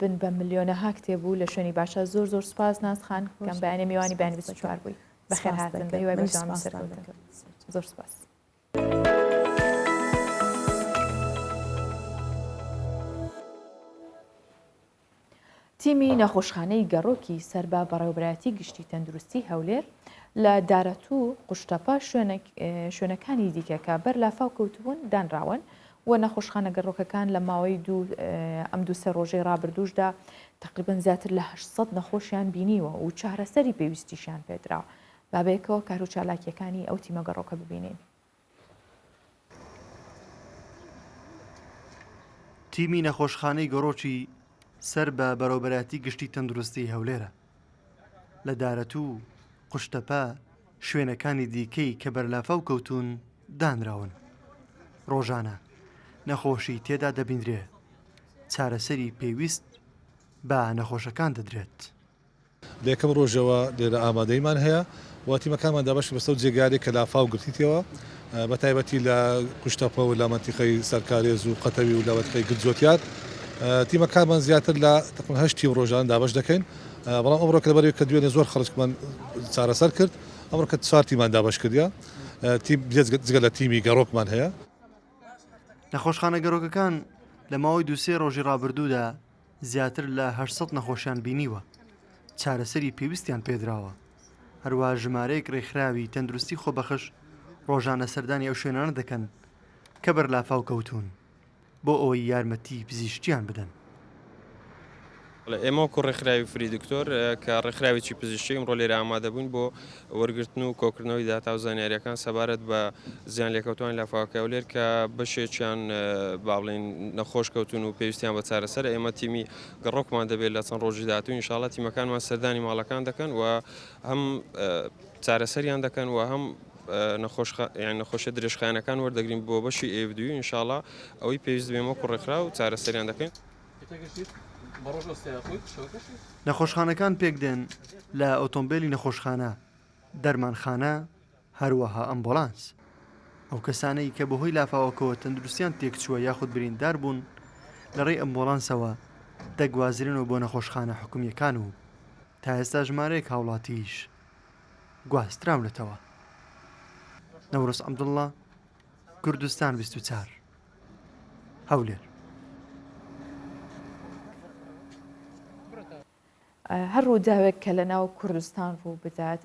بن بە ملیۆنەها کتێبوو لە شوێنی باشە زۆر زۆر سوپاس نازخان کەم بەیانە میوانی بەیانی 24 بووی بەخێر هاتن بە هیوای بەردەوامی سەرکەوتن زۆر سوپاس. تیمی نەخۆشخانەی گەڕۆکی سەر بە بەڕێوەبەتی گشتی تەندروستی هەولێر لە دارەتوو قوشتەپا شوێنەکانی دیکەکە بەر لافاو کەوتبوون دانراون و نەخۆشخانە گەڕۆکەکان لە ماوەی ئەم دوو سێ ڕۆژەی ڕابردوشدا تقریبن زیاتر لە 800 نەخۆشیان بینیوە و چارەسەری پێویستیشیان پێدراوە. بابەیەکەوە کار و چالاکیەکانی ئەو تیمە گەڕۆکە ببینین. تیمی نەخۆشخانەی گەڕۆکی سەر بە بەڕێوەبەتی گشتی تەندروستی هەولێرە لە دارەتوو قوشتەپا شوێنەکانی دیکەی کە بەرلافاو کەوتون دانراون. ڕۆژانە نەخۆشی تێدا دەبیندرێ، چارەسەری پێویست بە نەخۆشەکان دەدرێت. لێکەم ڕۆژەوە لێرە ئامادەیمان هەیە و تیمەکانمان دابش بەستە و جێگارێک کە لافاو گرتیتەوە بە تایبەتی لە قوشتەپە و لە مەنتیقەی سەرکارێز و قەتەوی و لەوەتقەی گرجۆتیات. تیمەکانمان زیاتر لە تقریباً 8 تیم ڕۆژان دابش دەکەین، بەڵام ئەمڕۆ کە لەبەرەوەی کە دوێنێ زۆر خەڵکمان چارەسەر کرد، ئەمڕۆ کە 4 تیمان دابش کردیا، جگە لە تیمی گەڕۆکمان هەیە. نەخۆشخانە گەڕۆکەکان لە ماوەی دووسێ ڕۆژی ڕابردوودا زیاتر لە 800 نەخۆشیان بینیوە، چارەسەری پێویستیان پێدراوە. هەروە ژمارەیەک ڕێکخراوی تەندروستی خۆبەخش ڕۆژانە سەردانی ئەو شوێنانە دەکەن کە بەرلافاو کەوتون بۆ ئەوەی یارمەتی پزیشتیان بدەن. ئێمە کو ڕێکخراوی فری دکتۆر کە ڕێکخراوێکی پزیشتی ئەمڕۆ لێرە ئامادە بووین بۆ وەرگرتن و کۆکردنەوەی داتا و زانیاریەکان سەبارەت بە زیان لێکەوتوانی لافاوەکە هەولێر کە بەشێکیان با بڵێن نەخۆش کەوتون و پێویستیان بە چارەسەر. ئێمە تیمی گەڕۆکمان دەبێت لە چەند ڕۆژی داهاتوو ئینشاڵڵا تیمەکانمان سەردانی ماڵەکان دەکەن و هەم چارەسەریان دەکەن و هەم نەخۆشە درێژخانەکان وەردەگرین بۆ بەشی ئێڤدوی ئینشاڵڵا ئەوەی پێویست بێمە کوڕێکخرا و چارەسەریان دەکەین. نەخۆشخانەکان پێک دێن لە ئۆتۆمبیلی نەخۆشخانە، دەرمانخانە، هەروەها ئەمبۆلانس. ئەو کەسانەی کە بەهۆی لافاوەکەوە تەندروستیان تێکچووە یاخود بریندار بوون لە ڕێی ئەمبۆلانسەوە دەگوازرێنەوە بۆ نەخۆشخانە حکومیەکان و تا ئێستا ژمارەیەک هاوڵاتیش گواستراونەتەوە. نەورۆز عەبدوڵڵا، کوردستان 24 هەولێر. هەر ڕووداوێک کە لە ناو کوردستان ڕوو بدات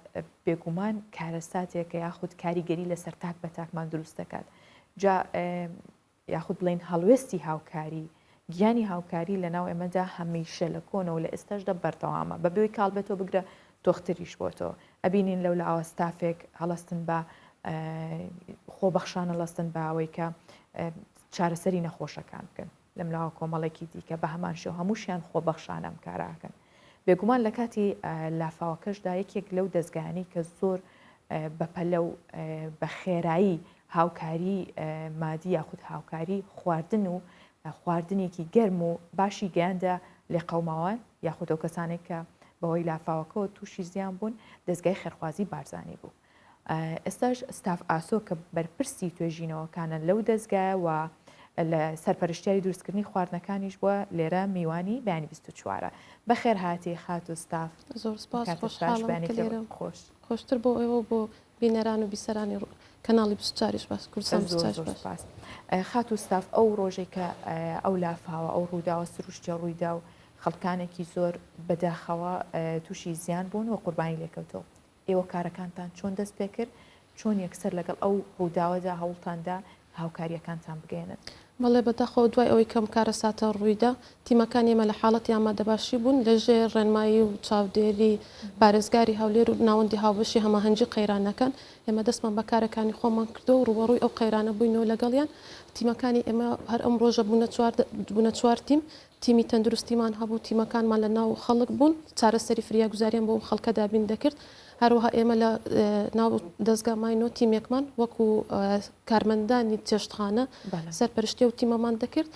بێگومان کارەساتێکە یاخود کاریگەری لەسەر تاک بە تاکمان دروست دەکات. جا یاخود بڵین هەڵوێستی هاوکاری، گیانی هاوکاری لە ناو ئێمەدا هەمیشە لە کۆنەوە لە ئێستاشدا بەردەوامە بەبێەوەی کاڵبێتەوە بگرە تۆختریش بۆتەوە. ئەبینین لەو لە ئاوەستافێک هەڵەستن بە خۆبەخشانە لەستن بە ئەوەی کە چارەسەری نەخۆشەکان بکەن لەم لاوە کۆمەڵێکی دیکە بە هەمان شێوە هەمووشیان خۆبەخشانەم کاراکەن. بێگومان لە کاتی لافاوەکەشدا یەکێک لەو دەستگایانی کە زۆر بەپەلە و بە خێرایی هاوکاری مادی یاخود هاوکاری خواردن و خواردنێکی گەرم و باشی گەیاندا لێ قەوماوان یاخود ئەو کەسانێک کە بەهۆی لافاوەکەەوە تووشی زیان بوون دەستگای خێرخوازی بارزانانی بوو. ئێستاش ستاف ئاسۆ کە بەرپرسی توێژینەوەکانە لەو دەستگایە و لە سەرپەرشتیاری دروستکردنی خواردنەکانیش بووە لێرە میوانی بەیانی 24. بەخێر هاتی خات و ستاف. زۆر سپاس، خۆشتر بۆ ئێوە بۆ بینەران و بیسەرانی کەناڵی 24 باس کوردستان 24. خات و ستاف ئەو ڕۆژێک کە ئەو لافاوە ئەو ڕووداوە سروشتە ڕوویدا و خەڵکانێکی زۆر بەداخەوە تووشی زیان بوون و قوربانی لێکەوتەوە. ئێوە کارەکانتان چۆن دەست پێ کرد، چۆن یەکسەر لەگەڵ ئەو ڕووداوەدا هەوڵتاندا هاوکاریەکانتان بگەێنن؟ بەڵێ بەداخەوە دوای ئەوەی کەم کارەساتە ڕوویدا تیمەکان ئێمە لە حاڵەتی ئامادەباشی بوون لەژێر ڕێنمایی و چاودێری پارێزگاری هەولێر و ناوەندی هاوبەشی هەماهەنگی قەیرانەکان ئێمە دەستمان بە کارەکانی خۆمان کردو و ڕوبەڕووی ئەو قەیرانە بووینەوە لەگەڵیان. تیمەکانی ئێمە هەر ئەم ڕۆژە بوونە 4 تیم، تیمی تەندروستیمان هەبوو، تیمەکانمان لە ناو خەڵک بوون، چارەسەری فریاگوزاریان بۆ خەڵکە دابین دەکرد. هەروەها ئێمە لە ناو دەستگا ماینۆ تیمێکمان وەکو کارمەندانی چێشتخانە سەرپەرشتی و تیمەمان دەکرد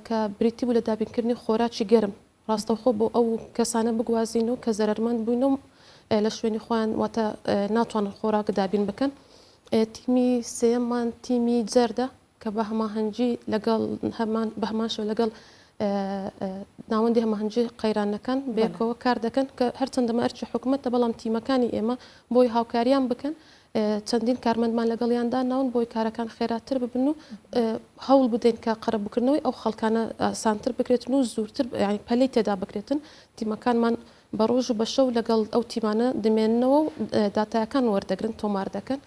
کە بریتی بوو لە دابینکردنی خۆراکی گەرم ڕاستەوخۆ بۆ ئەو کەسانە بگوازین و کە زەرمەند بووین و لە شوێنی خۆیان واتە ناتوانن خۆراک دابین بکەن. تیمی سێمان تیمی جەردە کە بە هەماهەنگی لەگەڵ بە هەمان شێوە لەگەڵ ناوەندی هەماهەنگی قەیرانەکان بێکەوە کار دەکەن کە هەرچەندەمە ئەرچی حکوومەتە بەڵام تیمەکانی ئێمە بۆی هاوکاریان بکەن چەندین کارمەندمان لەگەڵیاندا ناون بۆی کارەکان خێراتر ببن و هەوڵ بدەین کە قەرەبکردنەوەی ئەو خەڵکانە ئاسانتر بکرێتن و زووتر ینی پەلەی تێدا بکرێتن تیمەکانمان بە ڕۆژ و بە شەو لەگەڵ ئەو تیمانە دمێننەوە و داتایەکان وەردەگرن تۆمار دەکەن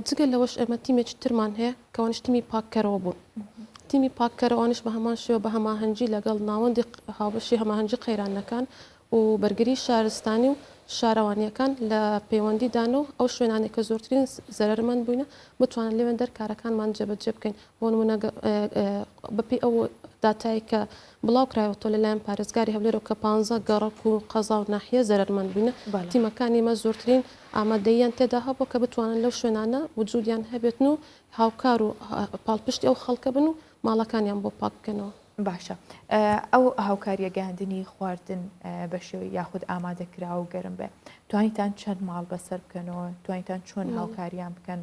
جگە لەوەش ئێمە تیمێکی ترمان هەیە کەوانش تیمی پاککەرەوە بوون تیمی پاککەرەوانش بە هەمان شێوە بە هەماهەنگی لەگەڵ ناوەندی هاوبەشی هەماهەنگی قەیرانەکان و بەرگری شارستانی و شارەوانیەکان لە پەیوەندیدانەوە ئەو شوێنانێک کە زۆرترین زەرمەند بووینە بتوانن لێوێن دەرکارەکانمان جێبەجێ بکەین بۆ نمونە بەپی ئەو داتایی کە بڵاو کرایەوە لەلایەن پارێزگاری هەولێرەوە کە 15 گەڕک و قەزا و ناحیە زەرمەند بووینە تیمەکانی مە زۆرترین ئامادەیان تێدا هەبوو کە بتوانن لەو شوێنانە وجودیان هەبێتن و هاوکار و پاڵپشتی ئەو خەڵکە بن و ماڵەکانیان بۆ پاک بکەنەوە. باشە ئەو هاوکاریە گەاندنی خواردن بە شێوەی یاخود ئامادەکرا و گەرم بێ توانیتان چەند ماڵ بەسەر بکەنەوە توانیتان چۆن هاوکاریان بکەن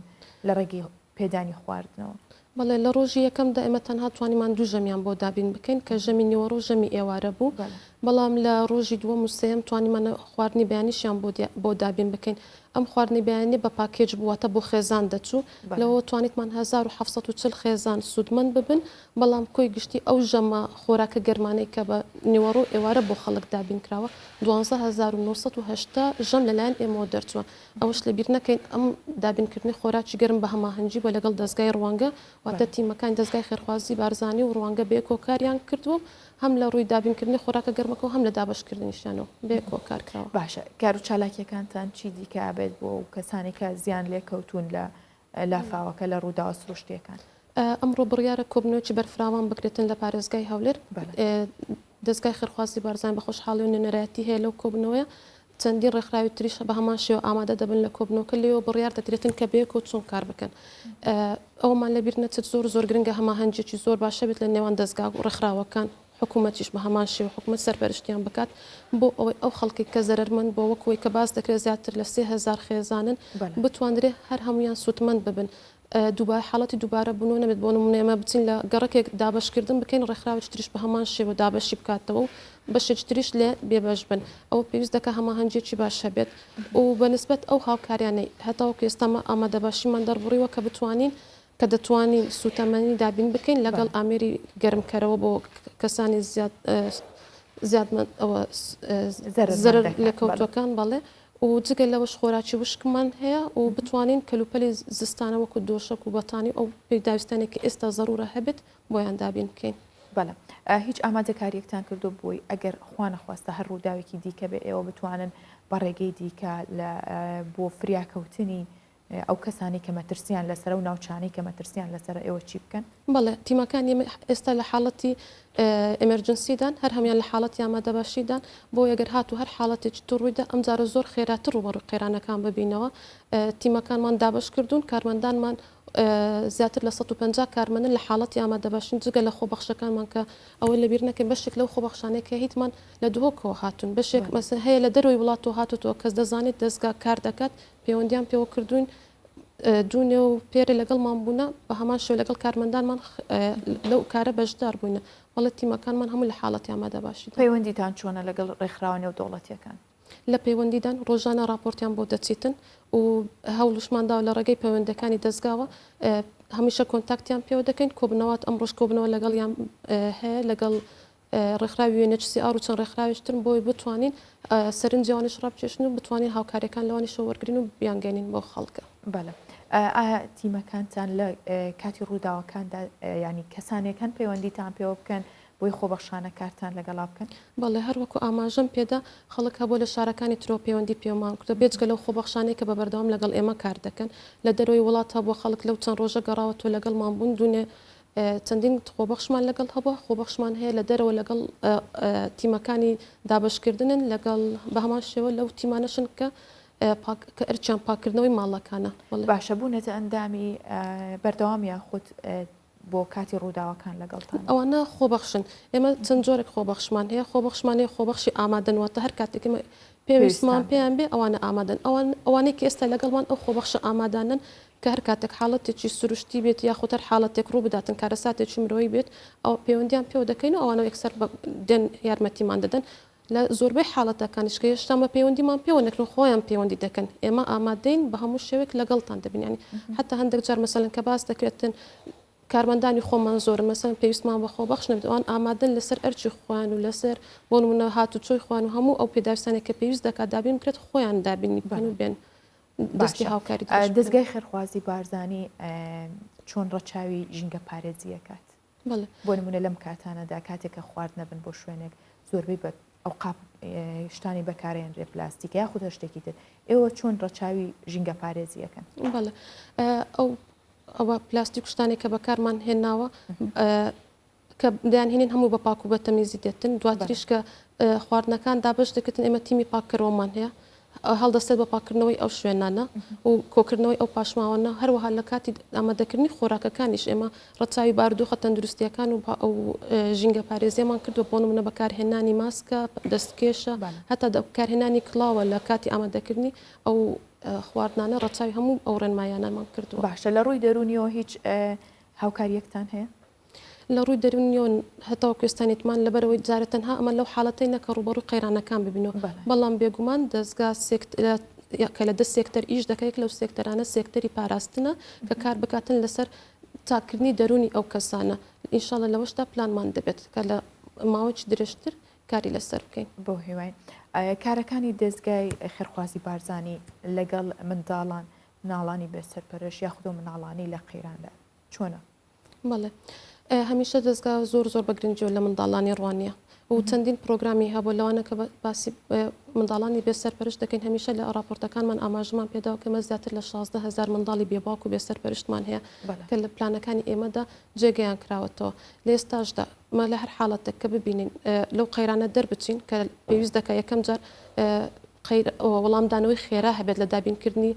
لە ڕێگەی پێدانی خواردنەوە بەڵێ لە ڕۆژی یەکەمدا ئێمە تەنها توانیمان دوو ژەمیان بۆ دابین بکەین کە ژەمی نیوەڕۆ ژەمی ئێوارە بوو بەڵام لە ڕۆژی دووەم و سێم توانیمانە خواردنی بەیانیشیان بۆ دابین بکەین ئەم خواردنی بەیانی بە پاکێج بوواتە بۆ خێزان دەچوو لەوە توانیتمان 1740 خێزان سوودمەند ببن بەڵام کۆی گشتی ئەو ژەمە خۆراکە گەرمانەی کە بە نیوەڕۆ ئێوارە بۆ خەڵک دابین کراوە 12980 ژەم لەلایەن ئێمەوە دەرچووە ئەوش لەبیر نەکەین ئەم دابینکردنی خۆراکی گەرم بە هەماهەنگی بۆ لەگەڵ دەستگای ڕوانگە واتە تیمەکان دەستگای خێرخوازی بارزانانی و ڕوانگە بێ کۆکاریان کردووە هەم لە ڕووی دابینکردنی خۆراکە گەرمەکەەوە هەم لە دابشکردنیشانەوە بێ کۆکارکراوە باشە کار و چالاکیەکانتان چی دیکە ئابێت بۆ کەسانی کە زیان لێکەوتون لە لافاوەکە لە ڕوودا سروشتیەکان ئەمڕۆ بڕیارە کۆبنەوەی بەرفراوان بکرێتن لە پارێزگای هەولێر دەستگای خێرخوازی بارزان بە خۆشحاڵی و نوێنەرایەتی هەیە لەو کۆبنەوەیە چەندین ڕێکخراوی تریش بە هەمان شێوە ئامادە دەبن لە کۆبنەوەکە لێەوە بڕیار دەکرێتن کە بەیەک و چۆن کار بکەن ئەومان لەبیر نەچێت زۆر گرنگە هەماهەنگێکی زۆر باشە بێت لە نێوان دەستگا و ڕێکخراوەکان حکوومەتیش بە هەمان شێوە حکوومەت سەرپەرشتیان بکات بۆ ئەوەی ئەو خەڵکی کە زەرمەند بۆ وەکەوەی کە باس دەکرێت زیاتر لە 3000 خێزانن بتوانرێت هەر هەمویان سوودمەند ببن دووبارە حاڵەتی دووبارە بوونەوە نەبێت بۆ نمونە ئێمە بچین لە گەڕەکێک دابشکردن بکەین ڕێکخراوێکی تریش بە هەمان شێوە دابەشی بکاتەوە و بەشێک تریش لێ بێبەش بن ئەوە پێویست دەکە هەماهەنگێکی باشە بێت و بەنسبەت ئەو هاوکاریانەی هەتاوەکو ئێستامە ئامادەباشیمان دەربڕیوە کە بتوانین کە دەتوانین سوتەمەنی دابین بکەین لەگەڵ ئامێری گەرمکەرەوە بۆ کەسانی زیادزەر لێکەوتوەکان بەڵێ و جگە لەوەش خۆراکی وشکمان هەیە و بتوانین کەلوپەلی زستانە وەکو دۆشک و بەتانی ئەو پێداویستانێکی ئێستا زەرورە هەبێت بۆیان دابین بکەین بەڵێ هیچ ئامادەکاریەکتان کردو بۆی ئەگەر خوانەخواستە هەر ڕووداوێکی دیکە بێ ئێوە بتوانن بە ڕێگەی دیکە بۆ فریاکەوتنی ئەو کەسانی کە مەترسیان لەسەر و ناوچانی کە مەترسیان لەسەر ئێوە چی بکەن؟ بەڵێ تیمەکان ئێستا لە حاڵەتی ئەمەرجنسیدان هەر هەمیان لە حاڵەتی ئامادەباشیدان بۆ ئەگەر هات و هەر حاڵەتێکی توڕوویدا ئەم جارە زۆر خێراتر و بەڕووی قێرانەکان ببینەوە تیمەکانمان دابش کردوون کارمەندانمان زیاتر لە 150 کارمەندن لە حاڵەتی ئامادەباشین جگە لە خۆبەخشەکانمان کە ئەوەی لەبیر نەکەین بەشێک لەو خۆبەخشانێکە هیتمان لە دووەکەوە هاتوون بەشێک مەسەن هەیە لە دەروی وڵاتەوە هاتوتەوە کەس دەزانێت دەستگا کار دەکات پەیوەندیان پێوە کردوین دوونێ و پێرە لەگەڵمان بوونە بە هەمان شێو لەگەڵ کارمەندانمان لەو کارە بەشدار بووینە بەڵێ تیمەکانمان هەموو لە حاڵەتی ئامادەباشی پەیوەندیتان چۆنە لەگەڵ ڕێکخراوە دەوڵەتیەکان لە پەیوەندیدان ڕۆژانە راپۆرتیان بۆ دەچیتن و هەوڵشماندا لە ڕێگەی پەیوەندەکانی دەستگاوە هەمیشە کۆنتاکتیان پێوە دەکەین کۆبنەوەات ئەم ڕۆژ کۆبنەوە لەگەڵیان هەیە لەگەڵ ڕێکخراوی NHCR و چەند ڕێکخراویشترن بۆی بتوانین سەرنجیوانش ڕابچێشن و بتوانین هاوکاریەکان لەوانیشە وەرگرین و بیانگەنین بۆ خەڵکە بەڵێ ئایا تیمەکانتان لە کاتی ڕووداوەکاندا ینی کەسانێکان پەیوەندیتان پێوە بکەن بۆی خۆبەخشانە کارتان لەگەڵا بکەن بەڵێ هەروەکو ئاماژەم پێدا خەڵک هەبوو لە شارەکانی ترۆ پەیوەندی پێمان کردە بێجگە لەو خۆبەخشانەی کە بە بەردەوام لەگەڵ ئێمە کار دەکەن لە دەرەوەی وڵات هەبووە خەڵک لەو چەند ڕۆژە گەڕاوە تۆ لەگەڵمان بوون دوێ چەندین خۆبەخشمان لەگەڵ هەبووە خۆبەخشمان هەیە لە دەرەوە لەگەڵ تیمەکانی دابشکردنن لەگەڵ بە هەمان شێوە لەو تیمانەشن کە ئەرچیان پاکردنەوەی ماڵەکانە باشە بوونێتە ئەندامی بەردەوامیان خودت بۆ کاتی ڕووداوەکان لەگەڵتان ئەوانە خۆبەخشن ئێمە چەند جۆرێک خۆبەخشمان هەیە خۆبەخشمانەیە خۆبەخشی ئامادەنواتە هەر کاتێکمە پێویستمان پێیان بێ ئەوانە ئامادەن ئەوانەی کە ئێستا لەگەڵمان ئەو خۆبەخشە ئامادانن کە هەر کاتێک حاڵەتێکی سروشتی بێت یا خۆتەر حاڵەتێک ڕوو بداتن کارەساتێکی مرۆی بێت ئەو پەیوەندیان پێوە دەکەین و ئەوانە یەکسەر دێن یارمەتیمان دەدەن لە زۆربەی حاڵەتەکانیش کە هێشتامە پەیوەندیمان پێوە نەکردن خۆیان پەیوەندی دەکەن ئێمە ئامادەین بە هەموو شێوێک لەگەڵتان دەبین ینی حتا هەندێک جار مەسەلەن کە باس دەکرێتن کارمەندانی خۆمان زۆر مەسەن پێویستمان بە خۆبەخش نەبوان ئامادەن لەسەر ئەرچی خوان و لەسەر بۆ نمونە هاتوچۆی خوان و هەموو ئەو پێدارستانێک کە پێویست دەکات دابین کرێت خۆیان دابینی بن و بێن دەستی هاوکاری دەستگای خێرخوازی بارزانی چۆن ڕەچاوی ژینگە پارێزیەکات بۆ نمونە لەم کاتانەدا کاتێک کە خوارد نەبن بۆ شوێنێک زۆربەی بە ئەو قاپ شتانی بەکارێنرێ پلاستیکە یاخود هەشتێکی تر ئێوە چۆن ڕەچاوی ژینگە پارێزیەکەن ئەوە پلاستیک شتانی کە بەکارمان هێناوە کە دەیانهێنین هەموو بە پاک و بە تەمیزی دێتن دواتریش کە خواردنەکان دابش دەکەن ئێمە تیمی پاککردەوەمان هەیە هەڵدەستێت بە پاکردنەوەی ئەو شوێنانە و کۆکردنەوەی ئەو پاشماوانە هەروەها لە کاتی ئامادەکردنی خۆراکەکانیش ئێمە ڕەچاوی بارودۆخە تەندروستیەکان و ئەو ژینگە پارێزیەمان کردو بۆ نمونە بەکارهێنانی ماسکە دەستکێشە هەتا بەکارهێنانی کڵاوە لە کاتی ئامادەکردنی ئەو خواردنانە ڕەچاوی هەموو ئەو ڕێنمایانەمان کردووە باشە لە ڕووی دەرونیەوە هیچ هاوکاریەکتان هەیە لە ڕووی دەرونیۆن هەتاوە کوێستانیتمان لەبەرەوەی جارەتەنها ئەمە لەو حاڵەتەی نەکە ڕوبەڕووی قەیرانەکان ببینەوە بەڵام بێگومان دەستگا کە لە دەست سێکتەر ئیش دەکەیت لەو سێکتەرانە سێکتەری پاراستنە کە کار بکاتن لەسەر چاکردنی دەرونی ئەو کەسانە ئینشاڵە لەوەشدا پلانمان دەبێت کە لە ماوەی درێژتر کاری لەسەر بکەین بۆ هێوای کارەکانی دەستگای خێرخوازی بارزانی لەگەڵ منداڵان مناڵانی بێسەرپەرش یاخودۆ مناڵانی لە قەیراندا چۆنە؟ بەڵێ هەمیشە دەستگا زۆر بە گرنگیەوە لە منداڵانی ڕوانیە و چەندین پرۆگرامی هەبوو لەوانە کە باسی منداڵانی بێسەرپەرش دەکەین هەمیشە لە راپۆرتەکانمان ئاماژمان پێداوە کەمە زیاتر لە 16,000 منداڵی بێباک و بێسەرپەرشتمان هەیە کە لە پلانەکانی ئێمەدا جێگەیان کراوەتەوە لە ئێستاشدا مە لە هەر حاڵەتێک کە ببینین لەو قەیرانە دەربچین کە پێویست دەکە یەکەم جار وەڵامدانەوەی خێرا هەبێت لە دابینکردنی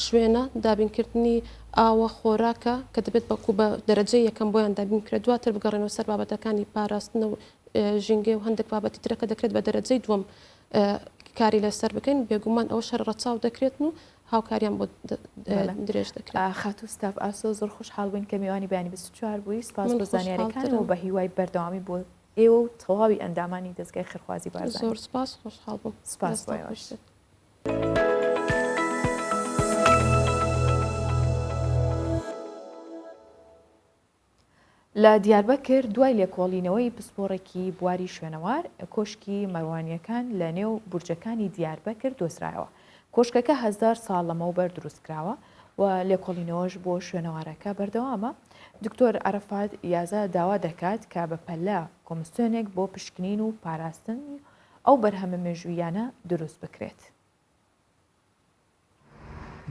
شوێنە دابینکردنی ئاوە خۆراکە کە دەبێت بەکو بە دەرەجەی یەکەم بۆیان دابینکرێت دواتر بگەڕێنەوە سەر بابەتەکانی پاراستنە و ژینگێ و هەندێک بابەتی ترەکە دەکرێت بە دەرەجەی دووەم کاری لەسەر بکەین بێگومان ئەوە شەر ڕەچاو دەکرێت و هاوکاریان بۆ درێژ دەکرێت خاتو ستاف ئاسۆ زۆر خۆشحاڵ بووین کە میوانی بەیانی 24 بووی سپاس بۆ زانیاریەکانەوە بە هیوای بەردەوامی بۆ ئێوە و تەواوی ئەندامانی دەستگای خێرخوازی بارزانی زۆر سپاس خۆشحاڵ بووم سپاس بۆیەوە لە دیاربەکر دوای لێکۆڵینەوەی پسپۆڕێکی بواری شوێنەوار کۆشکی مەروانیەکان لە نێو بورجەکانی دیاربەکر دۆزرایەوە کۆشکەکە 1000 ساڵ لەمەوبەر دروستکراوە و لێکۆڵینەوەش بۆ شوێنەوارەکە بەردەوامە دکتۆر عەرەفات یازا داوا دەکات کە بە پەلە کۆمسیۆنێک بۆ پشکنین و پاراستن ئەو بەرهەمە مێژوویانە دروست بکرێت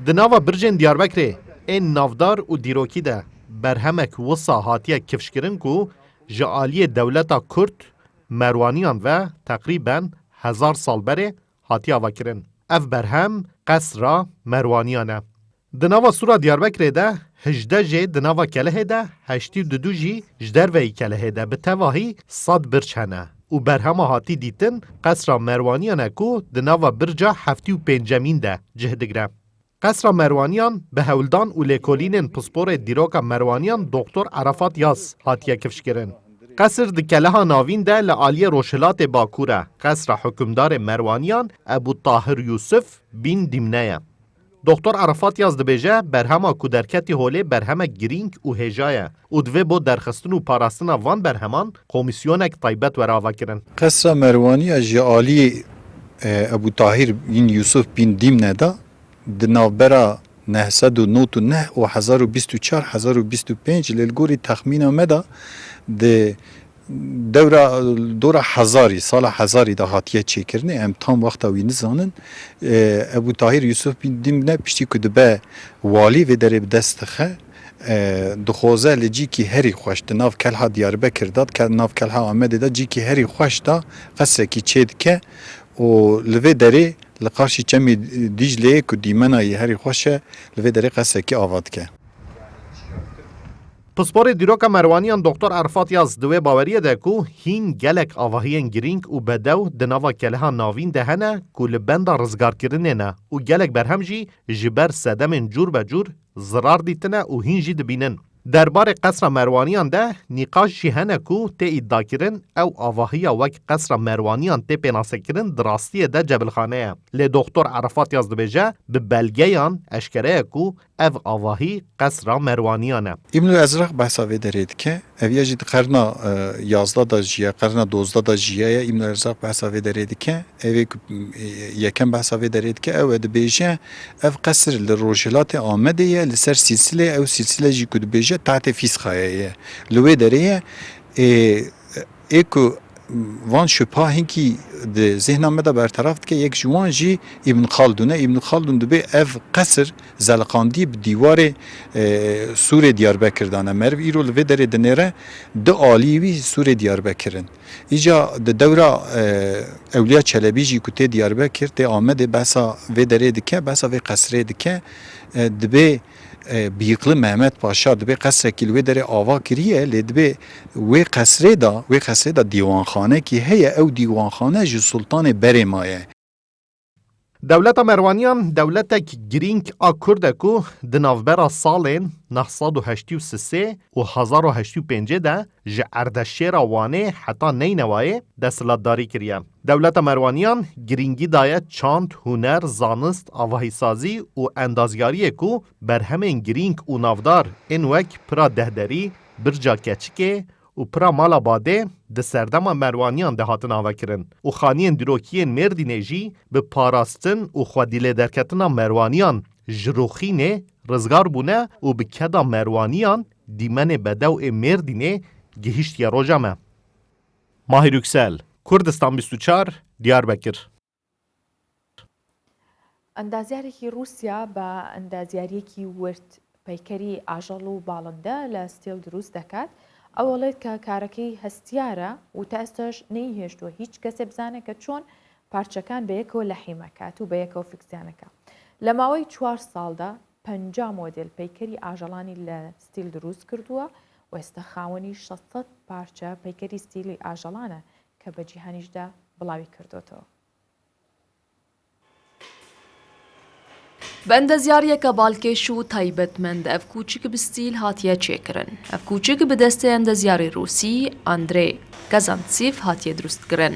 دناوە برجên دیاربەکرێ ên navdar û dîrokî de berhemek wisa hatiye kifşkirin ku ji aliyê dewleta Kurd merwaniyan ve teqrîben 1000 sal berê hatiye vekirin. Ev berhem qesra merwaniyan e. Di nava Sûra Diyarbekirê de 18 jê di nava Kelehê de 82 jî ji derveyî Kelehê de bi tevahî 100 birç hene û berhema hatî dîtin qesra merwaniyan e ku di nava birca 75 de cih digre. قصر مروانیان به هولدان و لیکولین پسپور دیروکا مروانیان دکتر عرفات یاز هاتیه کفش کرن. قصر دکلها ناوین ده لعالی روشلات باکوره قصر حکمدار مروانیان ابو طاهر یوسف بین دیمنه. دکتر عرفات یاز دبیجه برهما کودرکتی هوله برهما گرینگ و هجایه و دوی با درخستن و پاراستن وان برهمان کمیسیونک طیبت و راوا کرن. قصر مروانی اجعالی ابو طاهر بین یوسف بین دیمنه ده دنابرا 999 و 1024 1025 للگوری تخمین آمده ده دوره هزاری سال هزاری ده هاتیه چه کرنه ام تام وقتا وی نزانن ابو طاهر یوسف بین دیمنه پشتی که دبه والی و داره بدست خه دخوزه لجی کی هری خوش دناف کلها دیاربکر داد که ناف کلها آمده ده جی کی هری خوش دا قصه کی چید که و لوی داره لقارشی چمی دیجله که دیمنایی هری خوشه لوی داره قصه که آواد که پسپور دیروکا مروانیان دکتر عرفات یاز دوی باوریه ده که هین گلک آواهین گرینگ و بدو دناوا کلها ناوین دهنه که لبنده رزگار کرنه نه و گلک برهم جی جبر سدم جور بجور زرار دیتنه و هین جی دبینن. درباره قصر مروانیان ده نیقاش جی هنه کو تی ادعا کرن او آواهی وک قصر مروانیان تی پیناسه کرن دراستی ده جبلخانه لی دکتر عرفات یازده بیجه به بلگیان اشکره کو او آواهی قصر مروانیانه. ابن الازرق بحثا وی درید که اویا جید قرن 11 دا جیه قرن 12 دا جیه ابن الازرق بحثا وی درید که اوی یکم بحثا وی درید که او ده بیجه او قصر لروجلات آمده یه لسر سلسله او سلسله جی کد بیجه تحت فیسخایه لوی داره ایکو وان شپا هنکی ده ذهن آمده برطرف که یک جوان جی ابن خالدون دبی اف قصر زلقاندی به دیوار سور دیاربکر دانه مرو ایرو لوی داره دنیره ده آلیوی سور دیاربکرن ایجا ده دوره اولیا چلبی جی کته دیاربکر ده آمده بسا وی داره دکه بسا وی قصره دکه دبی بیقل محمد پاشا دبی قصر کلوی داره آوا کریه لدبی وی قصره دا دیوانخانه کی هیا او دیوانخانه جو سلطان بری مایه. دولت مروانیان دولتک گرینگ آ کردکو دنافبرا سالین 983 و 1085 ده جه اردشیر وانه حتی نینوائه دستلاتداری کریه. دولت مروانیان گرینگی دایه چاند، هنر، زانست، آواهی سازی و اندازگاریه کو بر همین گرینگ و نافدار این وک پرا دهدری برجا کچکه و پرا مالا باده ده سردما مروانیان ده هاتن آوه کرن و خانین دروکیین مردینه جی به پاراستن و خودیله درکتنا مروانیان جروخینه رزگار بونه و به کدا مروانیان دیمن بدو مردینه گهشت یا روژامه. ماهر yüksel کوردستان 24 دیاربکر. ئەندازیارێکی رووسیا بە ئەندازیارێکی ورد پەیکەری ئاژەڵ و باڵندە لە ستیل دروست دەکات. ئەوەڵێت کە کارەکەی هەستیارە و تا ئێستاش نەیهێشتووە هیچ کەسێ بزانێت کە چۆن پارچەکان بەیەکەوە لە حیمەکات و بەیەکەوە فکسیانەکە. لە ماوەی 4 ساڵدا 50 مۆدل پەیکەری ئاژەڵانی لە ستیل دروست کردووە و ئێستا خاوەنی 600 پارچە پەیکەری ستیلی ئاژەڵانە کە بە جیهانیشدا بڵاوی کردوتەوە. بە ئەندازیاریەکە باڵکێش و تایبەتمەند ئەف کوچک بستیل هاتیە چێکردن. ئەف کوچک بە دەستێ ئەندازیاری رووسی ئاندرێ کەزانتسیف هاتیە دروستکردن.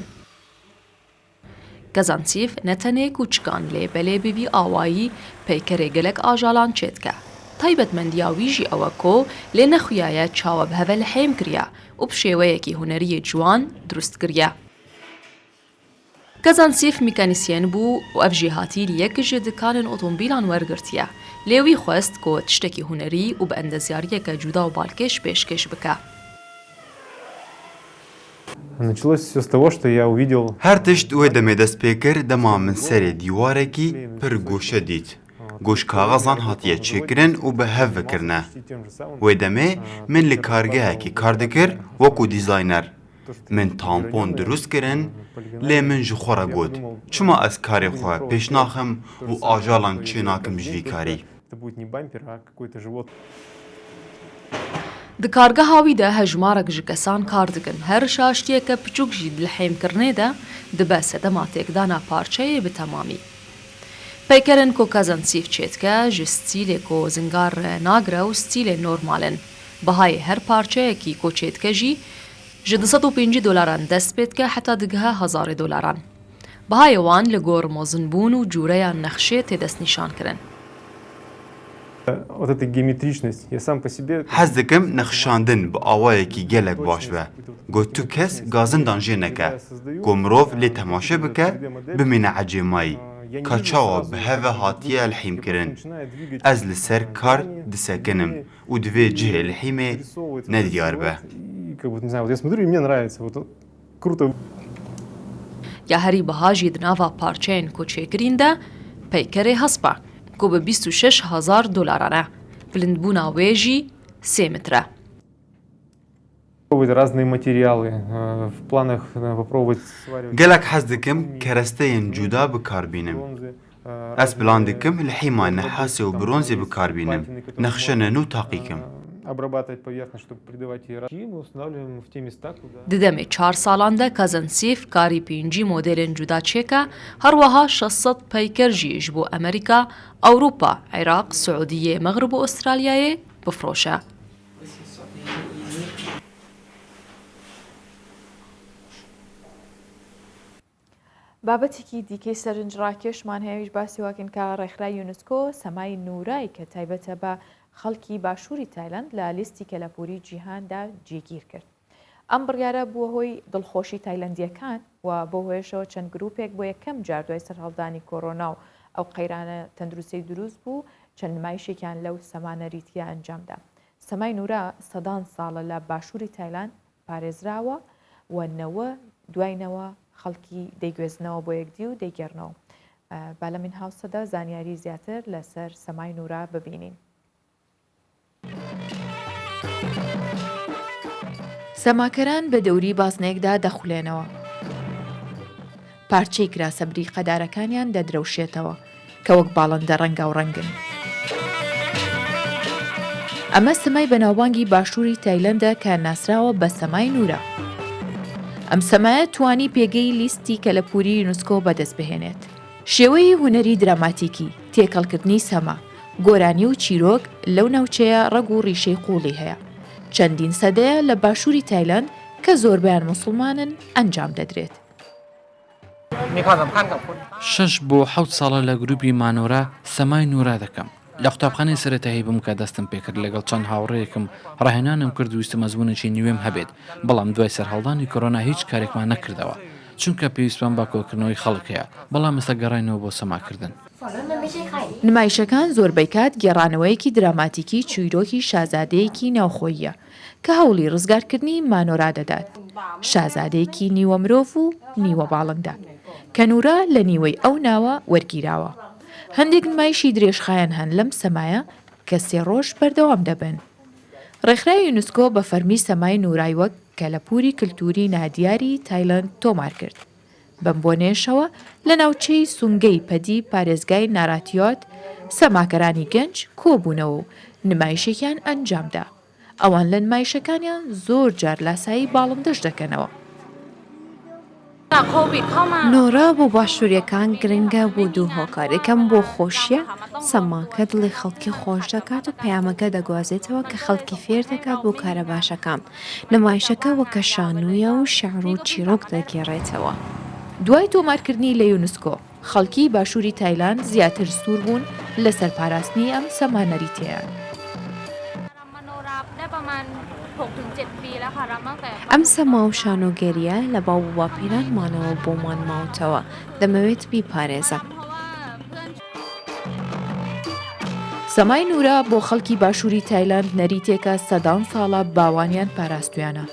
کەزانتسیف نەتەنێ کوچکان لێ بەلێ ببی ئاوایی پەیکەرێ گەلک ئاژاڵان چێتکە. تایبەتمەندیاویژی ئەوە کۆ لێ نەخویایە چاوە بهەوە لە حێم کریە و بشێوەیەکی هونەریە جوان دروست کردە. کەزانتسیف میکانیسیەن بوو و ئەف ژێهاتی یەکژ دکانن ئۆتۆمبیلان وەرگرتیە. لێوی خواست کۆ تشتێکی هونەری و بە ئەندازیاریەکە جودا و باڵکێش پێشکەش بکە. هەر تشت وێ دەمێ دەست پێکرد دەما من سەرێ دیوارێکی پر گۆشە دیت. گۆش کاغەزان هاتیە چێکردن و بە هەڤکردنە. وێ دەمێ من لە کارگەهێکی کار دەکرد وەکو دیزاینەر. من تامپۆن دروست کردن لێ من ji xwe re got çima ez karê xwe pêş naxim û ajalan çê nakim ji vî karî. Di kargeha wî de hejmarek ji kesan kar dikin. Her şaştiyeke piçûk jî li hêmkirinê de dibe sedema têkdana parçeyê bi temamî. Peykerên ku Kazantsîf çêdike ji stîlê ku zingar nagre û stîlê normal in. Bihayê her parçeyekî ku çêdike jî ji $250 dest pê dike heta digihe $1000. Bihayê wan li gor mozinbûn û cûreya nexşê tê destnîşan kirin. hez dikim nexşandin bi awayekî gelek baş be. Got tu kes gazindan jê neke. Ku mirov lê temaşe bike bimîne ecêmayî. Ka çawa bi heve hatiye elhîm kirin. Ez li ser kar disekinim û divê cihê elhîmê nediyar be. Ya herî biha jî di nava parçeyên ku çêkirîn de peykerê hespa ku bi $26,000 e. Bilindbûna wê jî 3 metre. Gelek hez dikim keresteyên cuda bikarbînim. Ez plan dikim li hîma nehasê û bronzê bikarbînim. Nexşene nû taqîkim. Di demê 4 salan de Kazantsîf karî 5 modelên cuda çêke, her wiha 600 peyker jî ji bo Amerîka, Ewropa, Iraq, Suudiyê, Megrib û Astralyayê bifroşe. بابەتێکی دیکەی سەرنجڕاکێشمان هەیەویش باسی واکەین کە ڕێکخرای یونسکۆ سەمای نورای کە تایبەتە بە خەڵکی باشووری تایلەند لە لیستی کەلەپوری جیهاندا جێگیر کرد. ئەم بڕیارە بووە هۆی دڵخۆشی تایلەندیەکان و بۆ هۆیشەوە چەند گرروپێک بۆ یەکەم جار دوای سەرهەڵدانی کۆڕۆنا و ئەو قەیرانە تەندروستی دروست بوو چەند نمایشێکیان لەو سەمانەریتیە ئەنجامدا. سەمای نورا سەدان ساڵە لە باشووری تایلەند پارێزراوە و نەوە دوایینەوە خەڵکی دەیگوێزنەوە بۆ یەکدی و دەیگەڕنەوە. با لە من هاوسەدا زانیاری زیاتر لەسەر سەمای نورا ببینین. سەماکەران بە دەوری بازنێکدا دەخولێنەوە. پارچەی کراسەبری قەدارەکانیان دەدرەوشێتەوە کە وەک باڵندە ڕەنگە و ڕەنگن. ئەمە سەمای بەناوبانگی باشووری تایلەندە کە ناسراوە بە سەمای نورا. ئەم سەمایە توانی پێگەی لیستی کەلەپوری یونسکۆ بەدەست بهێنێت. شێوەی هونەری دراماتیکی، تێکەڵکردنی سەما، گۆرانی و چیرۆک لەو ناوچەیە ڕەگ و ڕیشەی قوڵی هەیە. چەندین سەدەیە لە باشووری تایلەند کە زۆربیان موسڵمانن ئەنجام دەدرێت. 6 بۆ 7 ساڵە لە گروپی مانۆرا سەمای نورا دەکەم. لە قوتابخانەی سەرەتایی بووم کە دەستم پێکرد لەگەڵ چەند هاوڕێیەکم ڕاهێنانم کرد و ویستم مەزمونێکی نوێم هەبێت، بەڵام دوای سەرهەڵدانی کۆڕۆنا هیچ کارێکمان نەکردەوە چونکە پێویستمان بە کۆکردنەوەی خەڵک هەیە، بەڵام ئێستا گەڕاینەوە بۆ سەماکردن. نمایشەکان زۆربەی کات گێڕانەوەیەکی دراماتیکی چیرۆکی شازادەیەکی ناوخۆییە کە هەوڵی ڕزگارکردنی مانۆرا دەدات. شازادەیەکی نیوە مرۆڤ و نیوە باڵندە کە نورا لە نیوەی ئەو ناوە وەرگیراوە. هەندێک نمایشی درێژخایەن هەن لەم سەمایە کە 3 ڕۆژ بەردەوام دەبن. ڕێکخرای یونسکۆ بە فەرمی سەمای نورای وەک کەلەپوری کلتوری نادیاری تایلەند تۆمار کرد. بەم بۆنێشەوە لە ناوچەی سونگەی پەدی پارێزگای ناراتیۆت سەماکەرانی گەنج کۆبوونەوە و نمایشێکیان ئەنجامدا. ئەوان لە نمایشەکانیان زۆر جار لاسایی باڵندەش دەکەنەوە. نۆرا بۆ باشووریەکان گرنگە بۆ دوو هۆکارێکم بۆ خۆشیە سەماکە دڵی خەڵکی خۆش دەکات و پەیامەکە دەگوازێتەوە کە خەڵکی فێر دەکات بۆ کارە باشەکان. نمایشەکە وەکە شانوویە و شەعر و چیرۆک دەگێڕێتەوە. دوای تۆمارکردنی لە یونسکۆ خەڵکی باشووری تایلەند زیاتر سوور بوون لەسەر پاراستنی ئەم سەمانەریتەیان. ئەم سەما و شانۆگەریە لە باو و باپیرانمانەوە بۆمان ماوتەوە دەمەوێت بیپارێزە. سەمای نورا بۆ خەڵکی باشووری تایلەند نەریتێکە سەدان ساڵە باوانیان پاراستویانە.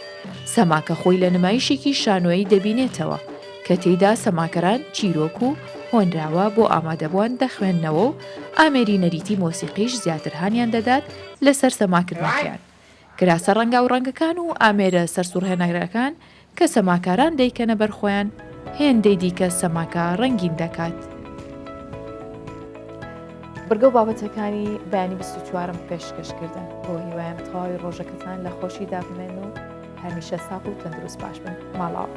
سەماکە خۆی لە نمایشێکی شانۆیی دەبینێتەوە کە تێیدا سەماکەران چیرۆک و هۆنراوە بۆ ئامادەبووان دەخوێندنەوە و ئامێری نەریتی مۆسیقیش زیاتر هاانیان دەدات لەسەر سەماکردنەکەیان. کراسە ڕەنگە و ڕەنگەکان و ئامێرە سەرسوڕهێنەرەکان کە سەماکاران دەیکەنە بەرخۆیان هێندەی دیکە سەماکە ڕەنگین دەکات. بەرگە و بابەتەکانی بەیانی 24م پێشکەشکردن بۆ هیوایم تەواوی ڕۆژەکەتان لە خۆشی دابنێن و هەمیشە ساق و تەندروست باش بن. ماڵاو.